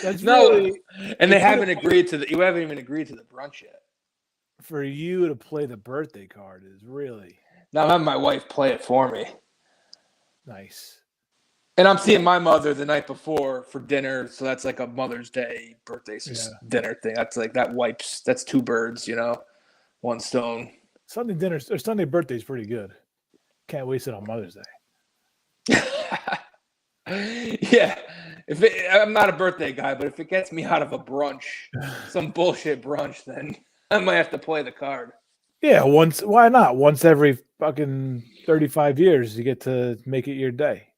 that's no, really, and they haven't agreed to you haven't even agreed to the brunch yet. For you to play the birthday card is really now. I'm having my wife play it for me. Nice. And I'm seeing my mother the night before for dinner, so that's like a Mother's Day birthday dinner thing. That's like that's two birds, one stone. Sunday dinner or Sunday birthday is pretty good. Can't waste it on Mother's Day. Yeah, I'm not a birthday guy, but if it gets me out of a brunch, some bullshit brunch, then I might have to play the card. Yeah, why not? Once every fucking 35 years, you get to make it your day,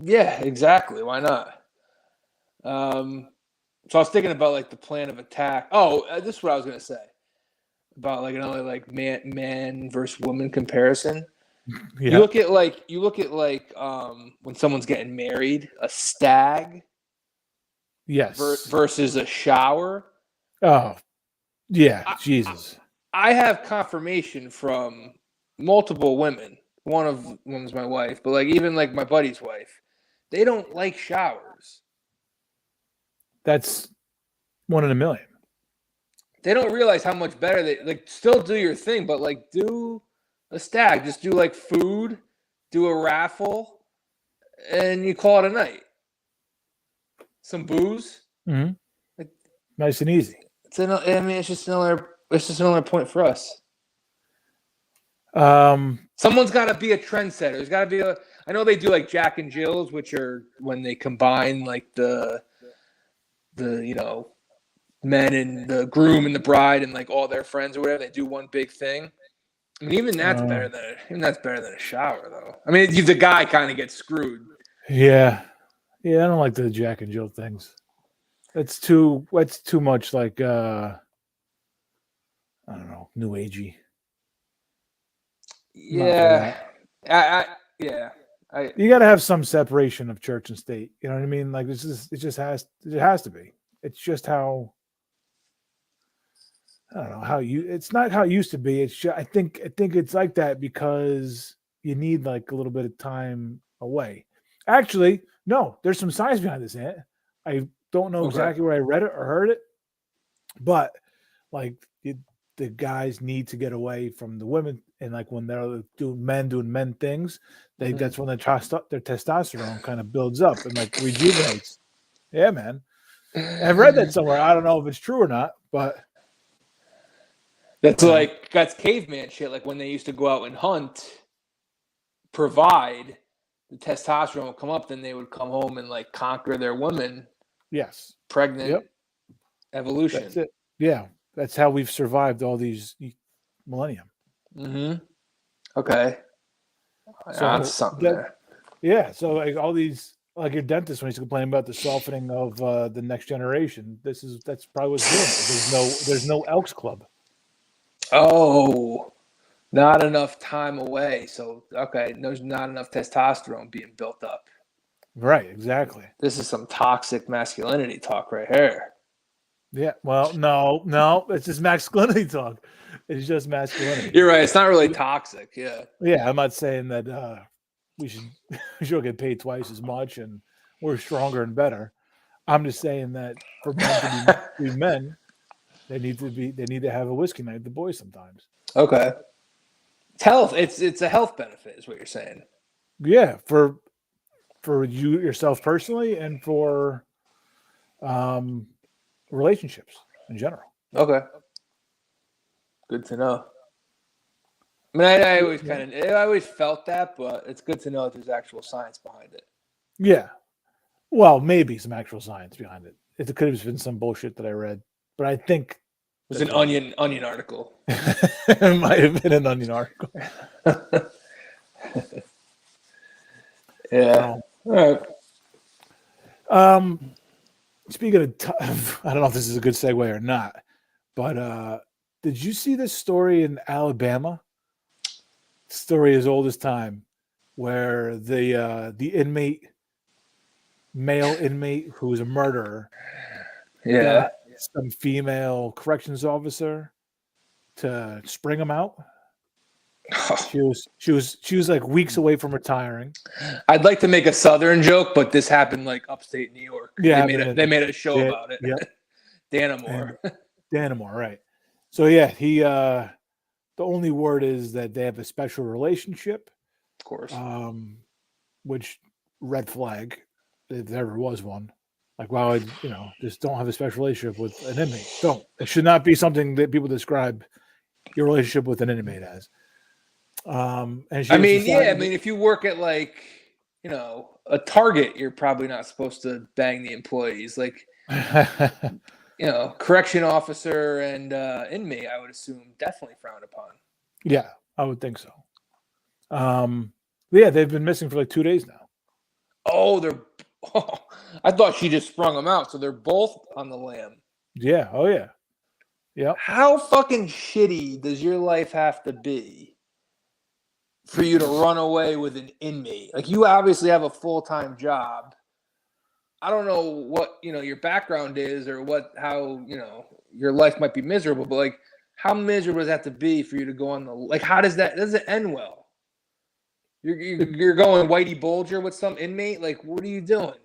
Yeah, exactly. Why not? So I was thinking about like the plan of attack. Oh, this is what I was gonna say about like another like man versus woman comparison. Yeah. You look at like when someone's getting married, a stag. Yes. Versus a shower. Oh, yeah. Jesus. I have confirmation from multiple women. One of them's my wife, but like even like my buddy's wife, they don't like showers. That's 1 in a million. They don't realize how much better they like. Still do your thing, but like do a stag. Just do like food, do a raffle, and you call it a night. Some booze. Mm-hmm. Like, nice and easy. It's just another point for us. Someone's got to be a trendsetter. There's got to be I know they do like Jack and Jill's, which are when they combine like the men and the groom and the bride and like all their friends or whatever. They do one big thing. I mean, even that's better than a shower, though. I mean, the guy kind of gets screwed. Yeah, I don't like the Jack and Jill things. It's too much like I don't know, new agey. Yeah, you got to have some separation of church and state. You know what I mean? Like it just has to be. It's just how I don't know how it's not how it used to be. It's just, I think it's like that because you need like a little bit of time away. Actually, no, there's some science behind this, Ant. I don't know exactly where I read it or heard it, but like the guys need to get away from the women, and like when they're doing men things, that's when their testosterone kind of builds up and like rejuvenates. Yeah, man. I've read that somewhere. I don't know if it's true or not, but that's caveman shit. Like when they used to go out and hunt, provide, the testosterone would come up, then they would come home and like conquer their women. Yes. Pregnant. Evolution. That's it. Yeah. That's how we've survived all these millennium. Mm-hmm. Okay. So something there. Yeah. So like all these, like your dentist when he's complaining about the softening of the next generation, that's probably what's doing it. There's no Elks Club. Oh, not enough time away. So there's not enough testosterone being built up. Right, exactly. This is some toxic masculinity talk right here. Yeah. Well, no, it's just masculinity talk. It's just masculinity. You're right. It's not really toxic. Yeah. Yeah, I'm not saying that we should we should get paid twice as much and we're stronger and better. I'm just saying that for men to be men, they need to have a whiskey night with the boys sometimes. Okay. It's health. It's a health benefit, is what you're saying. Yeah, for you yourself personally and for relationships in general. Okay. Good to know. I mean, I always felt that, but it's good to know that there's actual science behind it. Yeah. Well, maybe some actual science behind it. It could have been some bullshit that I read, but I think It was an onion article. it might have been an Onion article. Yeah. All right. Speaking of, I don't know if this is a good segue or not, but did you see this story in Alabama? Story as old as time, where the male inmate who was a murderer, Yeah. got some female corrections officer to spring him out. She was like weeks away from retiring. I'd like to make a Southern joke, but this happened like upstate New York. Yeah, they made a show about it. Yeah, Danamore. Danamore, right? So yeah, he. The only word is that they have a special relationship, Of course. which red flag, if there ever was one. Like, wow, just don't have a special relationship with an inmate. Don't. It should not be something that people describe your relationship with an inmate as. And if you work at a Target, you're probably not supposed to bang the employees. Like, correction officer and inmate, I would assume definitely frowned upon. Yeah, I would think so. Yeah, they've been missing for like 2 days now. I thought she just sprung them out, so they're both on the lam. Yeah. Oh yeah. Yep. How fucking shitty does your life have to be for you to run away with an inmate? Like, you obviously have a full-time job. I don't know what, your background is or how your life might be miserable, but like, how miserable does that have to be for you to go on how does it end well? You're going Whitey Bulger with some inmate? Like, what are you doing?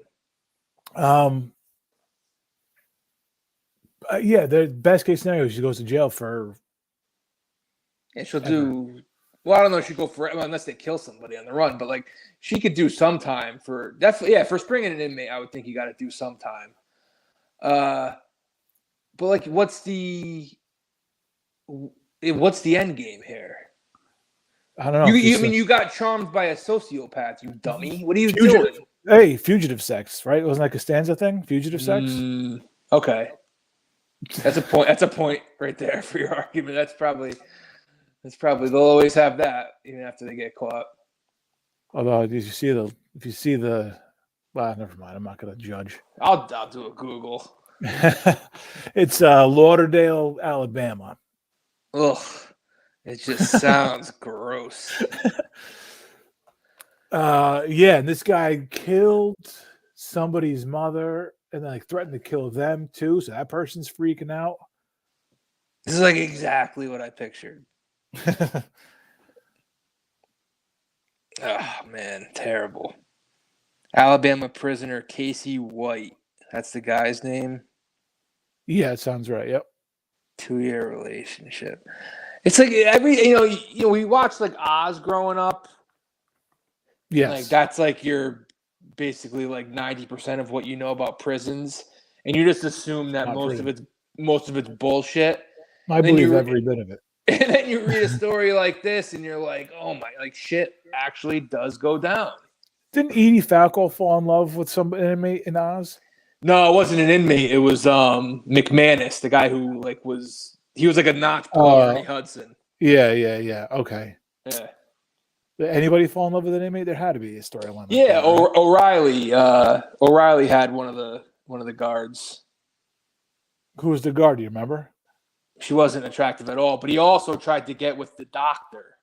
Yeah, the best case scenario is she goes to jail for. And she'll do. Well, I don't know if she'd go for unless they kill somebody on the run, but like, she could do some time for definitely. Yeah, for springing an inmate, I would think you got to do some time. But like, what's the end game here? I don't know. You got charmed by a sociopath, you dummy. What are you doing? Hey, fugitive sex, right? Wasn't that Costanza thing? Fugitive sex. Okay, that's a point. That's a point right there for your argument. That's probably they'll always have that even after they get caught. Although, if you see the, well, never mind. I'm not going to judge. I'll do a Google. It's Lauderdale, Alabama. Ugh, it just sounds gross. Yeah, and this guy killed somebody's mother and then threatened to kill them too. So that person's freaking out. This is like exactly what I pictured. Oh man, terrible. Alabama prisoner Casey White. That's the guy's name. Yeah, it sounds right. Yep. 2-year relationship. It's like we watched like Oz growing up. Yes. Like, that's like your basically like 90% of what you know about prisons, and you just assume that most of it's bullshit. I believe every bit of it. And then you read a story like this, and you're like, "Oh my!" Like, shit actually does go down. Didn't Edie Falco fall in love with some inmate in Oz? No, it wasn't an inmate. It was McManus, the guy who he was like a notch below Ernie Hudson. Yeah. Okay. Yeah. Did anybody fall in love with an inmate? There had to be a storyline. Yeah, O'Reilly. O'Reilly had one of the guards. Who was the guard? Do you remember? She wasn't attractive at all, but he also tried to get with the doctor.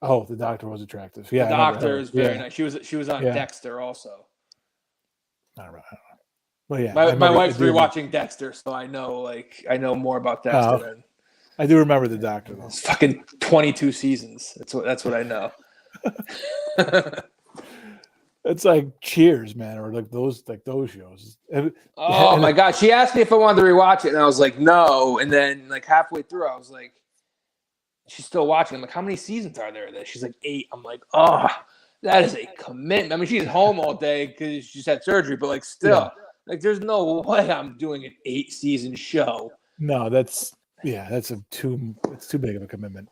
Oh, the doctor was attractive. Yeah, the doctor is very nice. She was on Dexter also. I don't know. But yeah, My wife's I do remember- rewatching Dexter, so I know more about Dexter than I do remember the doctor though. it's fucking 22 seasons. That's what I know. It's like Cheers, man, or like those shows. Oh my god, she asked me if I wanted to rewatch it, and I was like, no. And then like halfway through, I was like, she's still watching. I'm like, how many seasons are there? She's like 8. I'm like, oh, that is a commitment. I mean, she's home all day because she's had surgery, but like still, like there's no way I'm doing an 8-season show. No, it's too big of a commitment.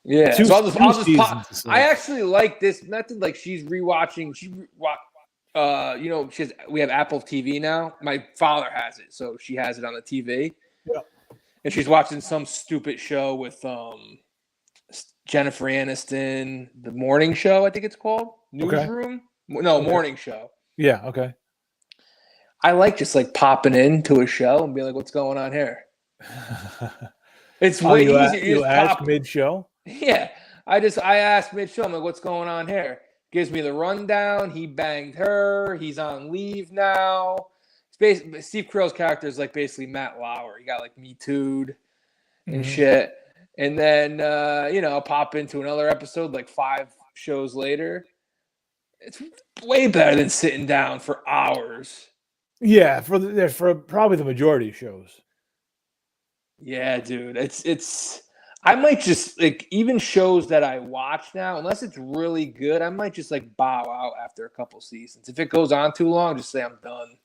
Yeah, Two- so I'll just two pop. seasons is I like- actually like this method. Like she's rewatching. We have Apple TV now. My father has it, so she has it on the TV. Yeah. And she's watching some stupid show with Jennifer Aniston, The Morning Show, I think it's called. Newsroom? No, Okay. Morning Show. Yeah, okay. I like just like popping into a show and be like, what's going on here? It's way easier. You just ask pop- mid-show? Yeah. I asked mid-show, I'm like, what's going on here? Gives me the rundown. He banged her. He's on leave now. It's basically Steve Carell's character is like basically Matt Lauer. He got like Me Too'd and shit. And then I'll pop into another episode like 5 shows later. It's way better than sitting down for hours. Yeah, for probably the majority of shows. Yeah, dude. It's I might just like even shows that I watch now, unless it's really good, I might just like bow out after a couple seasons. If it goes on too long, just say I'm done.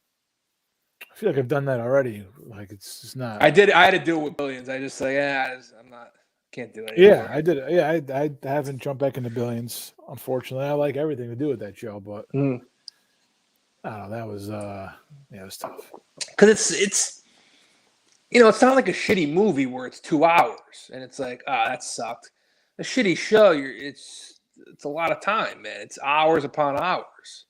I feel like I've done that already. Like it's just not. I had to do it with Billions. I just like, I'm not, can't do it Yeah, anymore. I did. Yeah, I haven't jumped back into Billions. Unfortunately, I like everything to do with that show, but I don't know. That was it was tough. Because it's it's not like a shitty movie where it's 2 hours and it's like, that sucked. A shitty show, it's a lot of time, man. It's hours upon hours.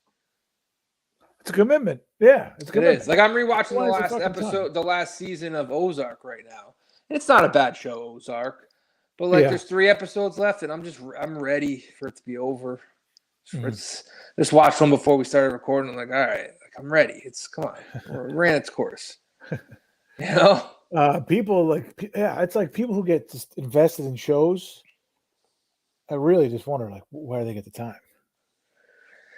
It's a commitment. Yeah, it's a It commitment. is. Like I'm rewatching Why the is it last fucking episode, time? the last season of Ozark right now. It's not a bad show, Ozark, but like Yeah. there's 3 episodes left, and I'm ready for it to be over. Just watched one before we started recording. I'm like, all right, like I'm ready. Come on, ran its course. People it's like people who get just invested in shows. I really just wonder like where they get the time.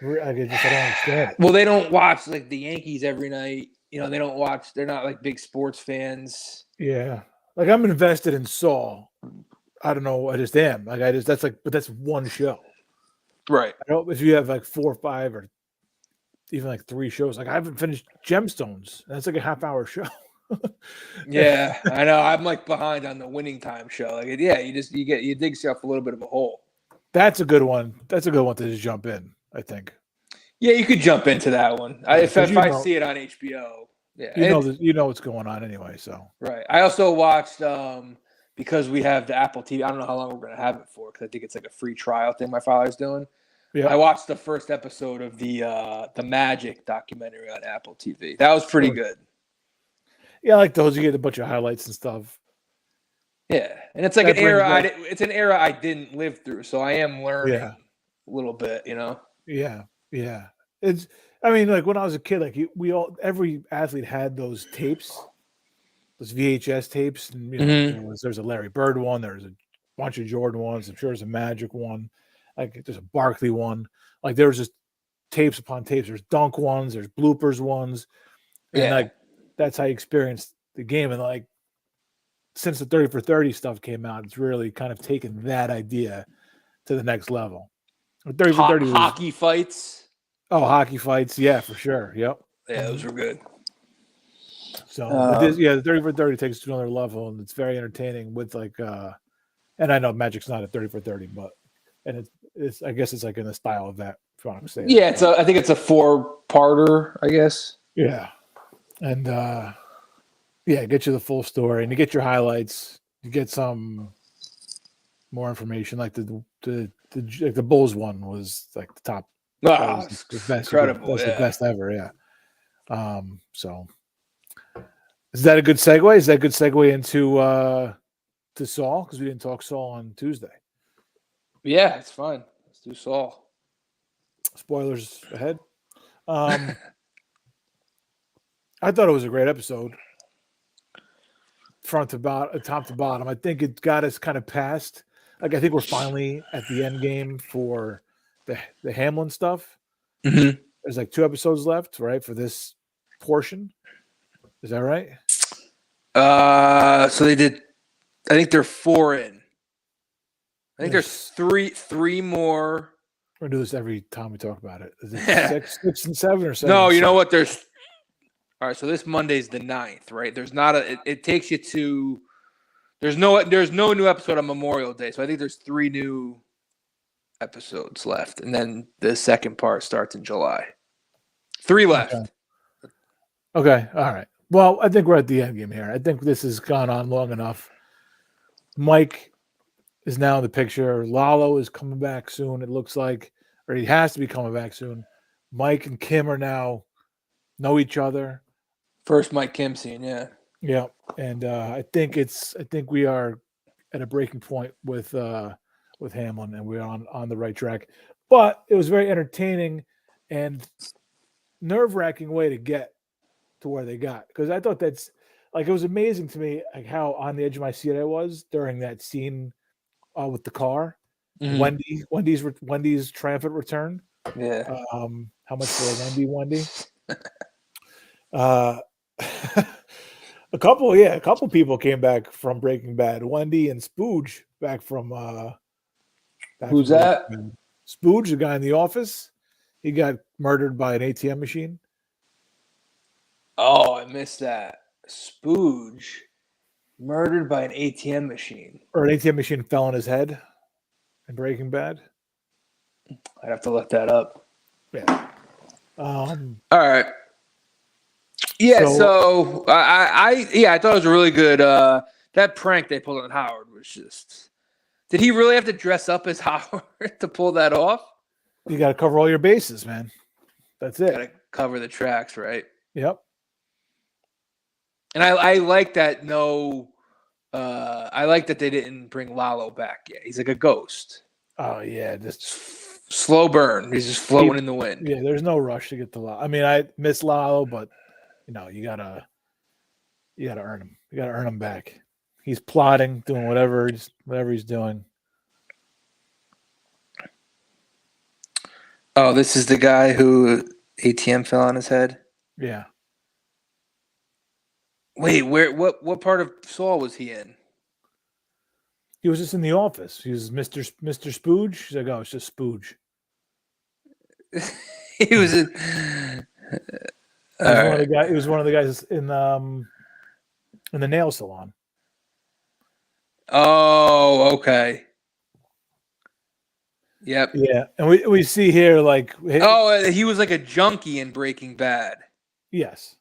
I don't understand it. Well, they don't watch like the Yankees every night. They don't watch. They're not like big sports fans. Yeah, like I'm invested in Saul. I don't know. I just am. Like but that's one show. Right. I don't. If you have like 4 or 5 or even like 3 shows, like I haven't finished Gemstones. That's like a half-hour show. Yeah, I know. I'm like behind on the Winning Time show. Like, yeah, you dig yourself a little bit of a hole. That's a good one. That's a good one to just jump in, I think. Yeah, you could jump into that one. If I know- see it on HBO. Yeah, You know what's going on anyway. So right. I also watched because we have the Apple TV. I don't know how long we're gonna have it for because I think it's like a free trial thing my father's doing. yeah, I watched the first episode of the Magic documentary on Apple TV. That was pretty good. yeah, I like those. You get a bunch of highlights and stuff. Yeah, and it's like That an era. brings It's an era I didn't live through, so I am learning Yeah. a little bit. Yeah, yeah. I mean, like when I was a kid, like every athlete had those tapes, those VHS tapes, and there's a Larry Bird one, there's a bunch of Jordan ones. I'm sure there's a Magic one, like there's a Barkley one. Like there was just tapes upon tapes. There's dunk ones, there's bloopers ones, and like that's how you experienced the game. And like since the 30 for 30 stuff came out, it's really kind of taken that idea to the next level. 30 for 30 was, hockey fights. Oh, hockey fights, yeah, for sure. Yep. Yeah, those were good. So the 30 for 30 takes it to another level, and it's very entertaining with like and I know Magic's not a 30 for 30, but it's I guess it's like in the style of that, if you want to say Yeah, I think it's a 4-parter, I guess. Yeah. And get you the full story and you get your highlights, you get some more information, like the Bulls one was like the top. Oh, It's the best, incredible. That's the best ever. Yeah. So is that a good segue? Is that a good segue into to Saul? Because we didn't talk Saul on Tuesday. Yeah, it's fine. Let's do Saul. Spoilers ahead. I thought it was a great episode, front to bottom, top to bottom. I think it got us kind of past. Like I think we're finally at the end game for the Hamlin stuff. Mm-hmm. There's like 2 episodes left, right, for this portion. Is that right? So they did. I think they're 4 in. I think Yes. there's three more. We're gonna do this every time we talk about it. Is it Yeah. 6 and 7 or 7? No, and you know 7? what? There's. All right, so this Monday's the 9th, right? There's not a. It takes you to. There's no new episode on Memorial Day, so I think there's 3 new episodes left, and then the second part starts in July. 3 left. Okay. All right. Well, I think we're at the end game here. I think this has gone on long enough. Mike is now in the picture. Lalo is coming back soon, it looks like, or he has to be coming back soon. Mike and Kim are now know each other. First Mike Kim scene, yeah. Yeah. And I think we are at a breaking point with Hamlin, and we're on the right track. But it was very entertaining and nerve-wracking way to get to where they got, because I thought that's like, it was amazing to me like how on the edge of my seat I was during that scene with the car. Mhm. Wendy's triumphant return. Yeah. How much for a Wendy? A couple people came back from Breaking Bad. Wendy and Spooge back from Who's that? Spooge, the guy in The Office. He got murdered by an ATM machine. Oh, I missed that. Spooge murdered by an ATM machine. Or an ATM machine fell on his head in Breaking Bad. I'd have to look that up. Yeah. All right. Yeah, so I thought it was a really good that prank they pulled on Howard was just. Did he really have to dress up as Howard to pull that off? You got to cover all your bases, man. That's it. Got to cover the tracks, right? Yep. And I like that. I like that they didn't bring Lalo back yet. He's like a ghost. Oh yeah, just slow burn. He's just floating in the wind. Yeah, there's no rush to get to Lalo. I mean, I miss Lalo, but you gotta earn him. You gotta earn him back. He's plotting, doing whatever he's doing. Oh, this is the guy who ATM fell on his head? Yeah. Wait, what part of Saul was he in? He was just in the office. He was Mr. Spooge. He's like, oh, it's just Spooge. He was in. He was one of the guys in the nail salon. Oh, okay. Yep. Yeah, and we see here like. He was like a junkie in Breaking Bad. Yes.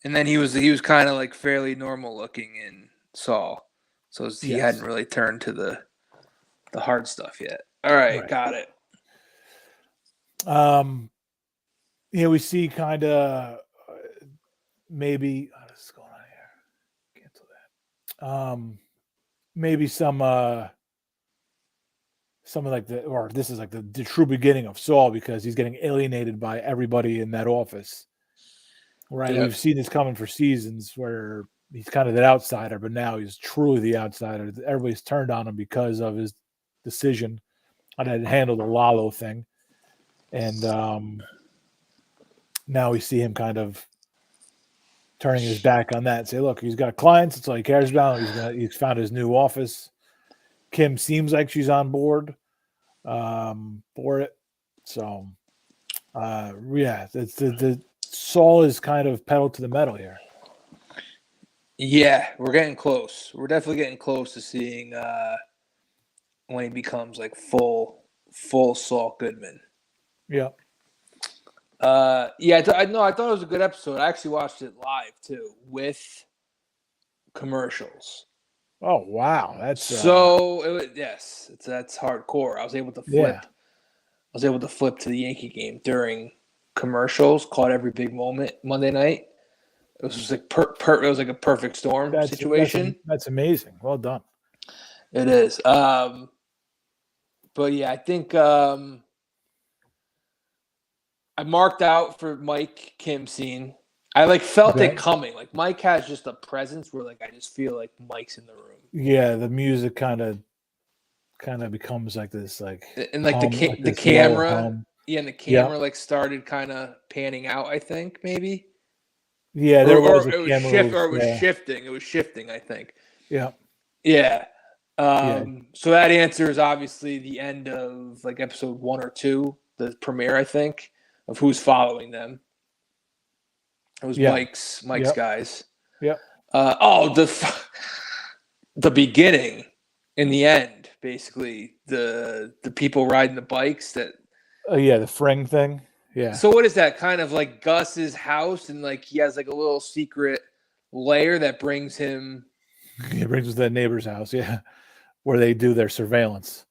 And then he was kind of like fairly normal looking in Saul, so he hadn't really turned to the hard stuff yet. All right, got it. We see kind of maybe what's going on here. Cancel that. Maybe some of like this is like the true beginning of Saul, because he's getting alienated by everybody in that office. Right. Yep. We've seen this coming for seasons where he's kind of the outsider, but now he's truly the outsider. Everybody's turned on him because of his decision on how to handle the Lalo thing. And now we see him kind of turning his back on that and say, look, he's got clients. That's all he cares about. He's found his new office. Kim seems like she's on board for it. So, it's the Saul is kind of pedal to the metal here. Yeah, we're getting close. We're definitely getting close to seeing when he becomes like full Saul Goodman. Yeah. I thought it was a good episode. I actually watched it live too with commercials. Oh wow, that's that's hardcore. I was able to flip. Yeah. I was able to flip to the Yankee game during commercials. Caught every big moment Monday night. It was just like it was like a perfect storm situation. That's amazing. Well done. It is. But yeah, I think I marked out for Mike Kim scene I like felt Okay. it coming. Like Mike has just a presence where like I just feel like Mike's in the room. Yeah, the music kind of becomes like this like And like hum, like the this low camera, hum. yeah, and the Yep. camera like started kind of panning out, I think maybe. Yeah, there was a camera move. Or it was Yeah. shifting. It was shifting, I think. Yeah. Yeah. Yeah. So that answers obviously the end of like episode 1 or 2, the premiere, I think, of who's following them. It was Yeah. Mike's Yep. guys. Yep. The beginning and the end, basically the people riding the bikes that. Yeah, the Fring thing. Yeah. So what is that? Kind of like Gus's house, and like he has like a little secret lair that brings him. He brings us to the neighbor's house. Yeah, where they do their surveillance.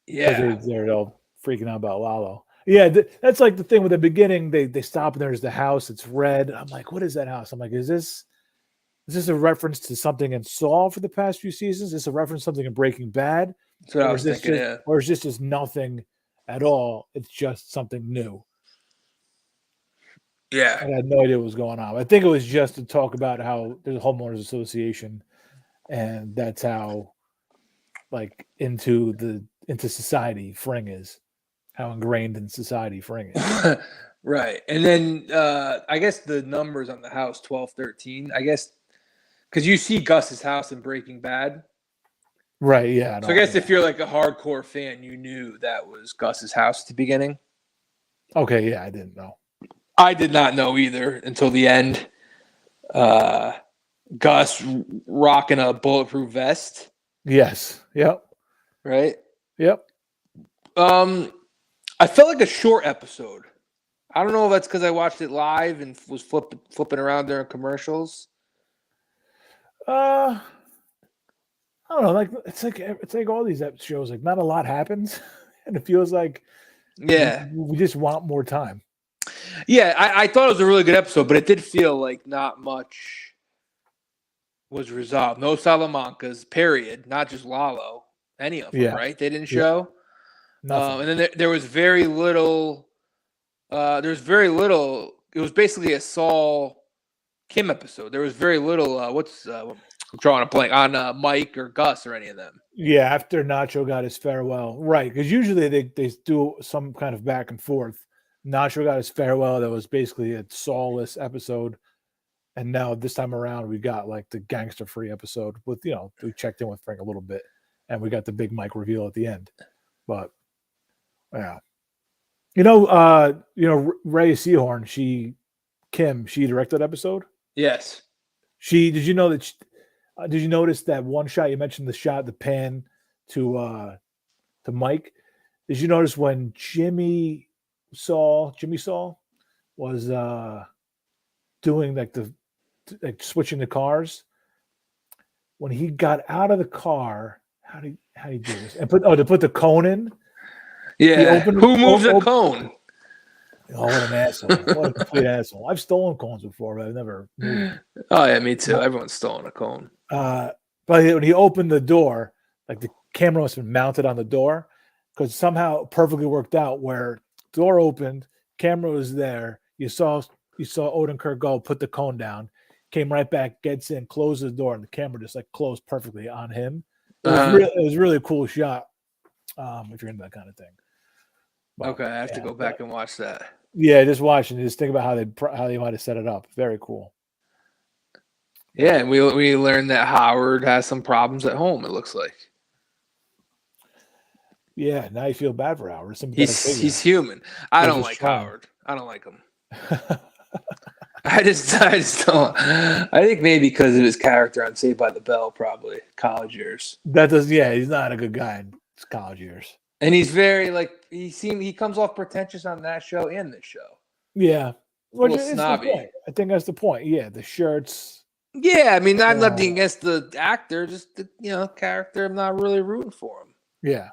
Yeah. They're all freaking out about Lalo. Yeah, that's like the thing with the beginning. They stop and there's the house. It's red. I'm like, what is that house? I'm like, is this a reference to something in Saw for the past few seasons? Is this a reference to something in Breaking Bad? That's what I Or was is this thinking. just, Yeah. or is this just nothing at all? It's just something new. Yeah. I had no idea what was going on. I think it was just to talk about how there's a homeowners association, and that's how, like, into society Fring is, how ingrained in society Fring is. Right. And then I guess the numbers on the house 12, 13, I guess, because you see Gus's house in Breaking Bad. Right. Yeah. So I guess if you're like a hardcore fan, you knew that was Gus's house at the beginning. Okay. Yeah, I didn't know. I did not know either until the end. Gus rocking a bulletproof vest. Yes. Yep. Right. Yep. I felt like a short episode. I don't know if that's because I watched it live and was flipping around during commercials. I don't know. Like it's like all these shows. Like not a lot happens, and it feels like we just want more time. Yeah, I thought it was a really good episode, but it did feel like not much was resolved. No Salamancas, period. Not just Lalo. Any of them, right? They didn't show. Nothing. And then there was very little. There's very little. It was basically a Saul Kim episode. There was very little. I'm drawing a blank on Mike or Gus or any of them. Yeah, after Nacho got his farewell, right? Because usually they do some kind of back and forth. Nacho got his farewell. That was basically a Saul-less episode, and now this time around we got like the gangster-free episode with we checked in with Frank a little bit, and we got the big Mike reveal at the end. But yeah, Ray Seahorn, she directed that episode. Yes. Did you know that? Did you notice that one shot you mentioned, the pan to Mike? Did you notice when Jimmy Saul was doing like switching the cars? When he got out of the car, how do you do this? And to put the cone in. Yeah. Who moves a cone? Oh, what an asshole! What a complete asshole! I've stolen cones before, but I've never moved. Oh yeah, me too. Everyone's stolen a cone. But when he opened the door, like the camera must have been mounted on the door, because somehow it perfectly worked out where door opened, camera was there. You saw Odenkirk go put the cone down, came right back, gets in, closes the door, and the camera just like closed perfectly on him. It was really a cool shot. If you're into that kind of thing. But, okay, I have to go back and watch that. Yeah, just watch and just think about how they might have set it up. Very cool. Yeah, and we learned that Howard has some problems at home. It looks like. Yeah, now you feel bad for Howard. He's human. I don't like Howard. I don't like him. I just don't. I think maybe because of his character on Saved by the Bell, probably college years. He's not a good guy in his college years. And he's very he comes off pretentious on that show and this show. Yeah. Well, snobby. I think that's the point. Yeah, the shirts. Yeah, I mean, not nothing against the actor, just the character. I'm not really rooting for him. Yeah.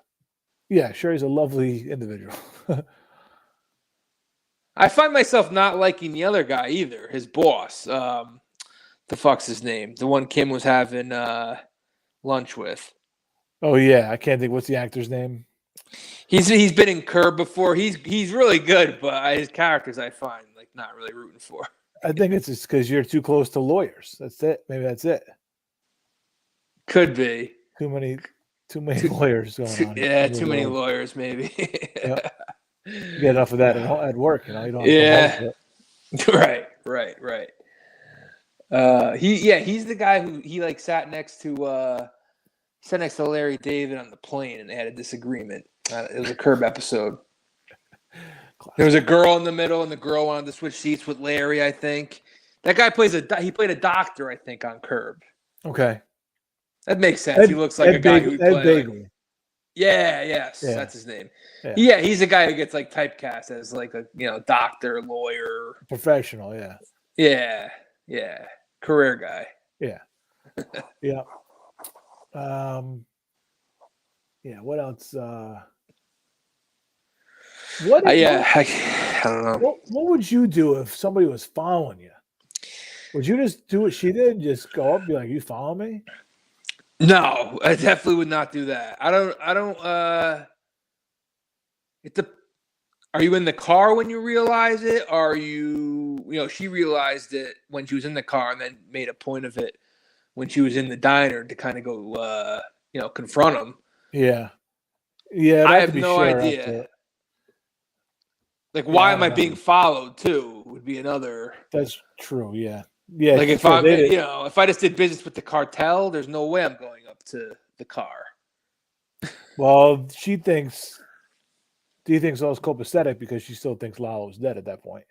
Yeah, sure, he's a lovely individual. I find myself not liking the other guy either, his boss. The fuck's his name? The one Kim was having lunch with. Oh yeah, I can't think. What's the actor's name? He's been in Curb before. He's really good, but his characters I find like not really rooting for. I think it's just because you're too close to lawyers. That's it. Maybe that's it. Could be. Too many lawyers going on. Too many lawyers, maybe. Yeah. You get enough of that at work, you know. You don't have to come home Right. He's the guy who he like sat next to Larry David on the plane, and they had a disagreement. It was a Curb episode. There was a girl in the middle, and the girl wanted to switch seats with Larry. I think that guy he played a doctor. I think on Curb. Okay, that makes sense. He looks like a guy who Ed Begley. Yes, that's his name. Yeah, he's a guy who gets like typecast as like a doctor, lawyer, professional. Yeah, career guy. Yeah. What else? I don't know. What would you do if somebody was following you? Would you just do what she did? Just go up and be like, "You follow me?" No, I definitely would not do that. I don't. Are you in the car when you realize it? Or are you? She realized it when she was in the car, and then made a point of it when she was in the diner to kind of go, confront him. Yeah. I have no idea. Like, why am I being followed too? Would be another. That's true. Yeah. Like if I just did business with the cartel, there's no way I'm going up to the car. Well, she thinks. Do you think so? It's copacetic because she still thinks Lalo's dead at that point.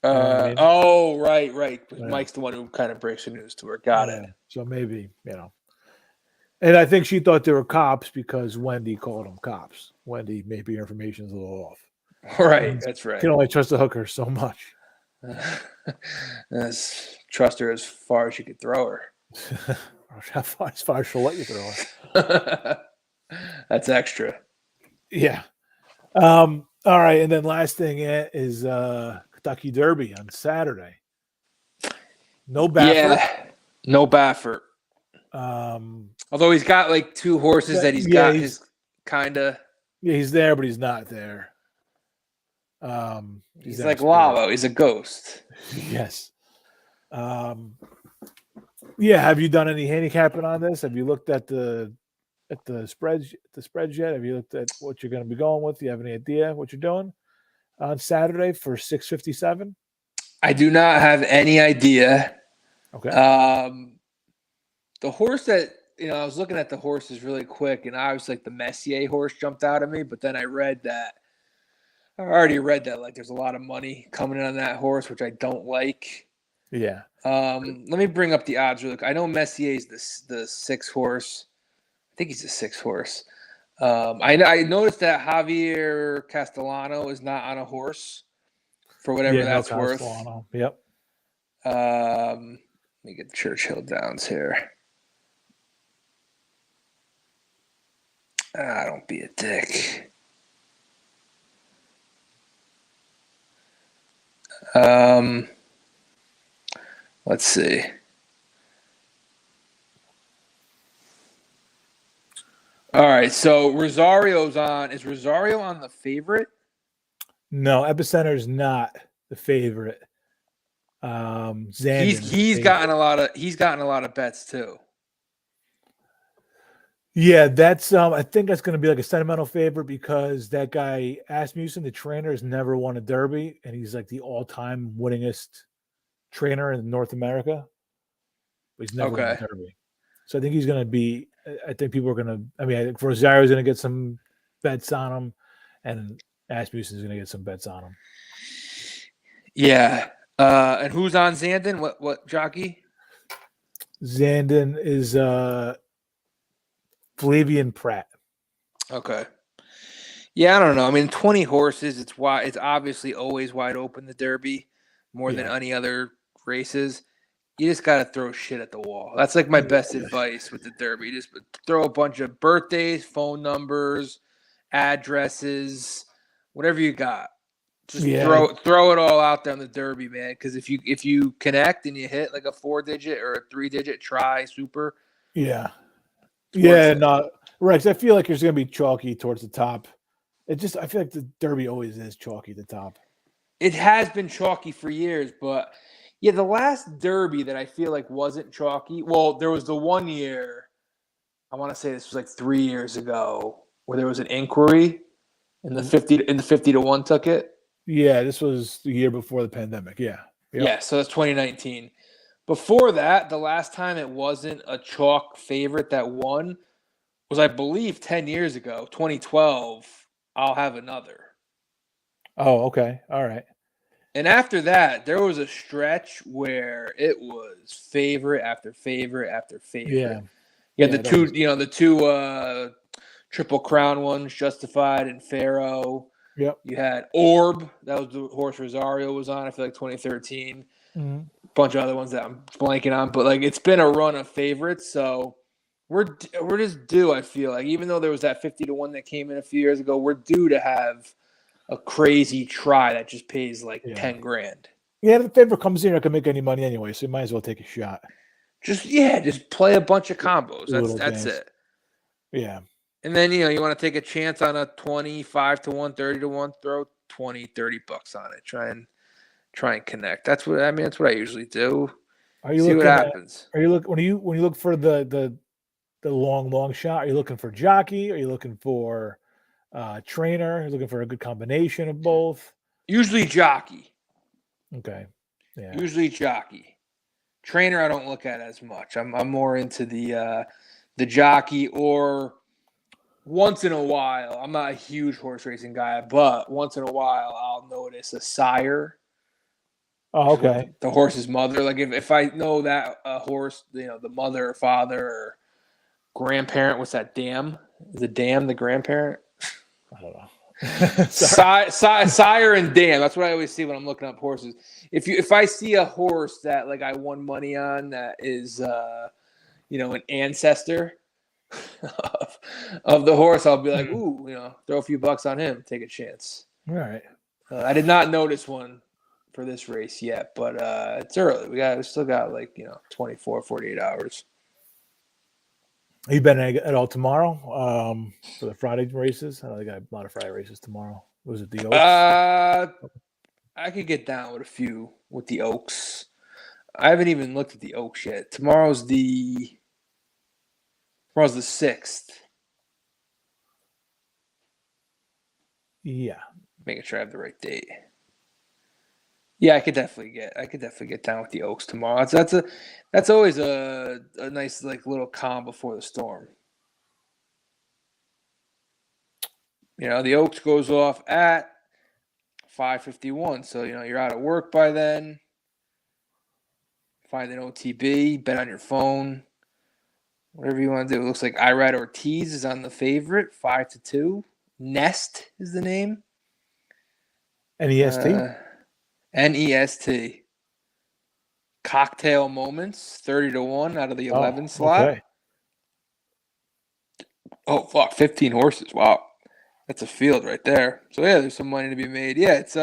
Oh, right. Yeah. Mike's the one who kind of breaks the news to her. Got it. So maybe and I think she thought they were cops because Wendy called them cops. Wendy, maybe her information's a little off. Right, that's right. You can only trust a hooker so much. Trust her as far as you could throw her. As far as she'll let you throw her. That's extra. Yeah. All right, and then last thing is Kentucky Derby on Saturday. No Baffert. Yeah, no Baffert. Although he's got like two horses that he's got his kind of. Yeah, he's there, but he's not there. He's like Lalo. He's a ghost. Yes. Have you done any handicapping on this? Have you looked at the spreads yet? Have you looked at what you're going to be going with? Do you have any idea what you're doing on Saturday for 657? I do not have any idea. Okay. The horse that I was looking at the horses really quick, and I was like the Messier horse jumped out at me, but then I already read that like there's a lot of money coming in on that horse, which I don't like. Yeah. Let me bring up the odds real quick. I know Messier's the 6 horse. I think he's a 6 horse. I noticed that Javier Castellano is not on a horse for whatever that's worth. Yep. Let me get Churchill Downs here. Don't be a dick. Let's see. All right, so Rosario's on. Is Rosario on the favorite? No, Epicenter's not the favorite. Zandon he's gotten a lot of bets too. Yeah, that's I think that's going to be like a sentimental favorite because that guy Asmussen, the trainer, has never won a Derby, and he's like the all-time winningest trainer in North America. But he's never won a Derby, so I think he's going to be. I think people are going to. I mean, I think Rosario's going to get some bets on him, and Asmussen's going to get some bets on him. Yeah, and who's on Zandon? What jockey? Zandon is Flavian Pratt. Okay. Yeah, I don't know. I mean, 20 horses. It's obviously always wide open, the Derby, more than any other races. You just got to throw shit at the wall. That's like my best advice with the Derby. Just throw a bunch of birthdays, phone numbers, addresses, whatever you got. Just throw it all out there on the Derby, man. Because if you connect and you hit like a 4-digit or a 3-digit try super. Yeah. Yeah, no, right. 'Cause I feel like it's going to be chalky towards the top. I feel like the Derby always is chalky at the top. It has been chalky for years, but yeah, the last Derby that I feel like wasn't chalky. Well, there was the one year. I want to say this was like 3 years ago, where there was an inquiry, and the 50 to 1 took it. Yeah, this was the year before the pandemic. Yeah. Yep. Yeah, so that's 2019. Before that, the last time it wasn't a chalk favorite that won was, I believe, 10 years ago, 2012. I'll have another. Oh, okay. All right. And after that, there was a stretch where it was favorite after favorite after favorite. Yeah. Yeah, Yeah, the two Triple Crown ones, Justified and Pharaoh. Yep. You had Orb, that was the horse Rosario was on, I feel like 2013. Mm-hmm. Bunch of other ones that I'm blanking on, but like it's been a run of favorites, so we're just due. I feel like, even though there was that 50 to 1 that came in a few years ago, we're due to have a crazy try that just pays like 10 grand. Yeah, the favorite comes in, you're not gonna make any money anyway, so you might as well take a shot. Just play a bunch of combos. That's it. Yeah. And then you want to take a chance on a 25 to 1, 30 to 1, throw 20, $30 on it. Try and connect. That's what I usually do. Are you See what happens. Are you when you look for the long shot? Are you looking for jockey? Are you looking for trainer? Are you looking for a good combination of both? Usually jockey. Okay. Yeah. Usually jockey. Trainer I don't look at as much. I'm more into the jockey, or once in a while. I'm not a huge horse racing guy, but once in a while I'll notice a sire. Oh, okay. The horse's mother. Like if I know that a horse, the mother or father or grandparent, what's that, dam? Is it dam the grandparent? I don't know. Sire and dam. That's what I always see when I'm looking up horses. If I see a horse that like I won money on that is an ancestor of the horse, I'll be like, ooh, throw a few bucks on him, take a chance. All right. I did not notice one for this race yet, but it's early. We still got 24, 48 hours. Are you betting at all tomorrow for the Friday races? I know they got a lot of Friday races tomorrow. Was it the Oaks? I could get down with a few with the Oaks. I haven't even looked at the Oaks yet. Tomorrow's the 6th. Yeah. Making sure I have the right date. Yeah, I could definitely get down with the Oaks tomorrow. That's always a nice little calm before the storm. The Oaks goes off at 5:51, so you're out of work by then. Find an OTB, bet on your phone, whatever you want to do. It looks like Irad Ortiz is on the favorite, 5-2. Nest is the name. NEST. NEST. Cocktail Moments, 30-1 out of the 11 slot. Okay. Oh, fuck, 15 horses. Wow. That's a field right there. So, yeah, there's some money to be made. Yeah, it's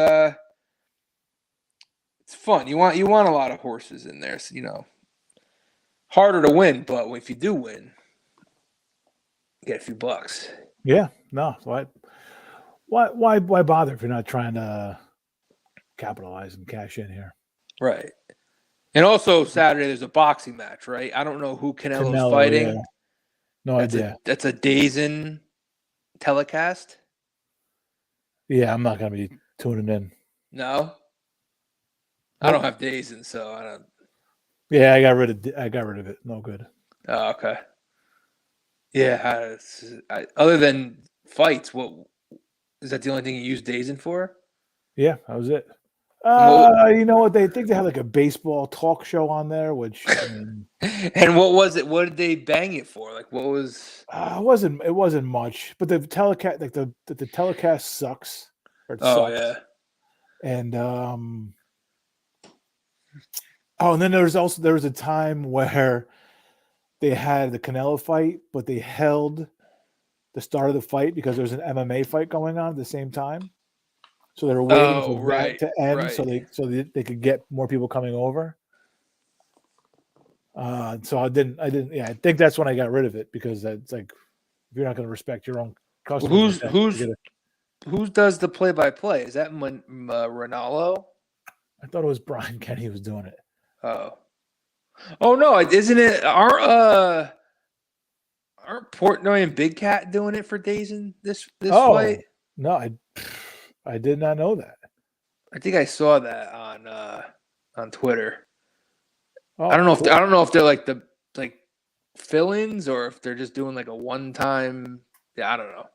fun. You want a lot of horses in there. So, harder to win, but if you do win, you get a few bucks. Yeah. No. Why bother if you're not trying to capitalize and cash in here? Right. And also Saturday there's a boxing match, right? I don't know who Canelo's fighting. Yeah. No idea. That's a DAZN telecast. Yeah, I'm not gonna be tuning in. No, nope. I don't have DAZN, so I don't. Yeah, I got rid of it. No good. Oh, okay. Yeah, other than fights, what is that? The only thing you use DAZN for? Yeah, that was it. You know what? They think they had like a baseball talk show on there, which and what was it? What did they bang it for? Like, what was? It wasn't much, but the telecast, like the telecast sucks. Sucks. Yeah. And and then there was a time where they had the Canelo fight, but they held the start of the fight because there was an MMA fight going on at the same time. So they were waiting for that to end, so they could get more people coming over. So I didn't. Yeah, I think that's when I got rid of it, because it's like, if you're not going to respect your own customers, who does the play-by-play? Is that Ronaldo? I thought it was Brian Kenny who was doing it. Oh no! Isn't it? Aren't Portnoy and Big Cat doing it for days in this fight? No, I did not know that. I think I saw that on Twitter. Oh, I don't know cool. if they're like the fill-ins or if they're just doing like a one-time. Yeah, I don't know.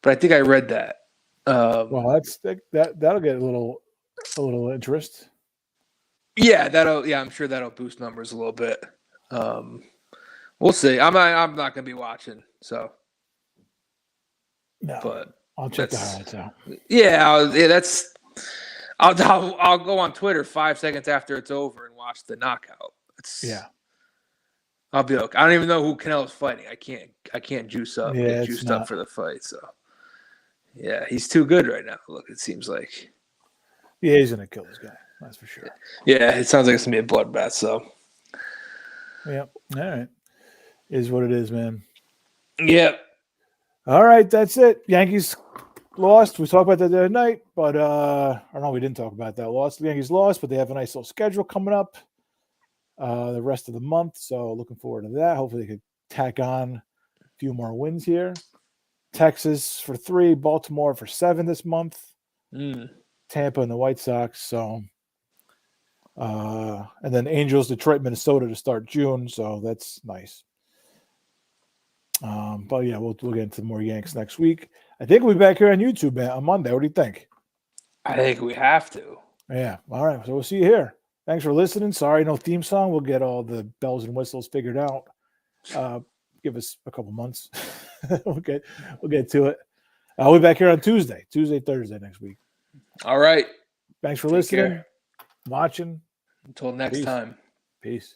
But I think I read that. Well, that'll get a little interest. Yeah, I'm sure that'll boost numbers a little bit. We'll see. I'm not gonna be watching, so. No, but I'll check the highlights out. Yeah, I'll go on Twitter 5 seconds after it's over and watch the knockout. I'll be okay. I don't even know who Canelo's fighting. I can't juice up. Yeah, get juiced up for the fight. So yeah, he's too good right now. Look, it seems like. Yeah, he's gonna kill this guy. That's for sure. Yeah, it sounds like it's gonna be a bloodbath. So. Yep. All right. Is what it is, man. Yep. All right, that's it. Yankees lost. We talked about that the other night, but I don't know. We didn't talk about that loss. The Yankees lost, but they have a nice little schedule coming up the rest of the month. So looking forward to that. Hopefully, they could tack on a few more wins here. Texas for 3, Baltimore for 7 this month. Tampa and the White Sox. So, and then Angels, Detroit, Minnesota to start June. So that's nice. But yeah, we'll get into more Yanks next week. I think we'll be back here on YouTube, man, on Monday. What do you think? I think we have to. Yeah. All right. So we'll see you here. Thanks for listening. Sorry, no theme song. We'll get all the bells and whistles figured out. Give us a couple months. we'll get to it. I'll be back here on Tuesday, Thursday next week. All right. Thanks for listening, watching. Until next time. Peace.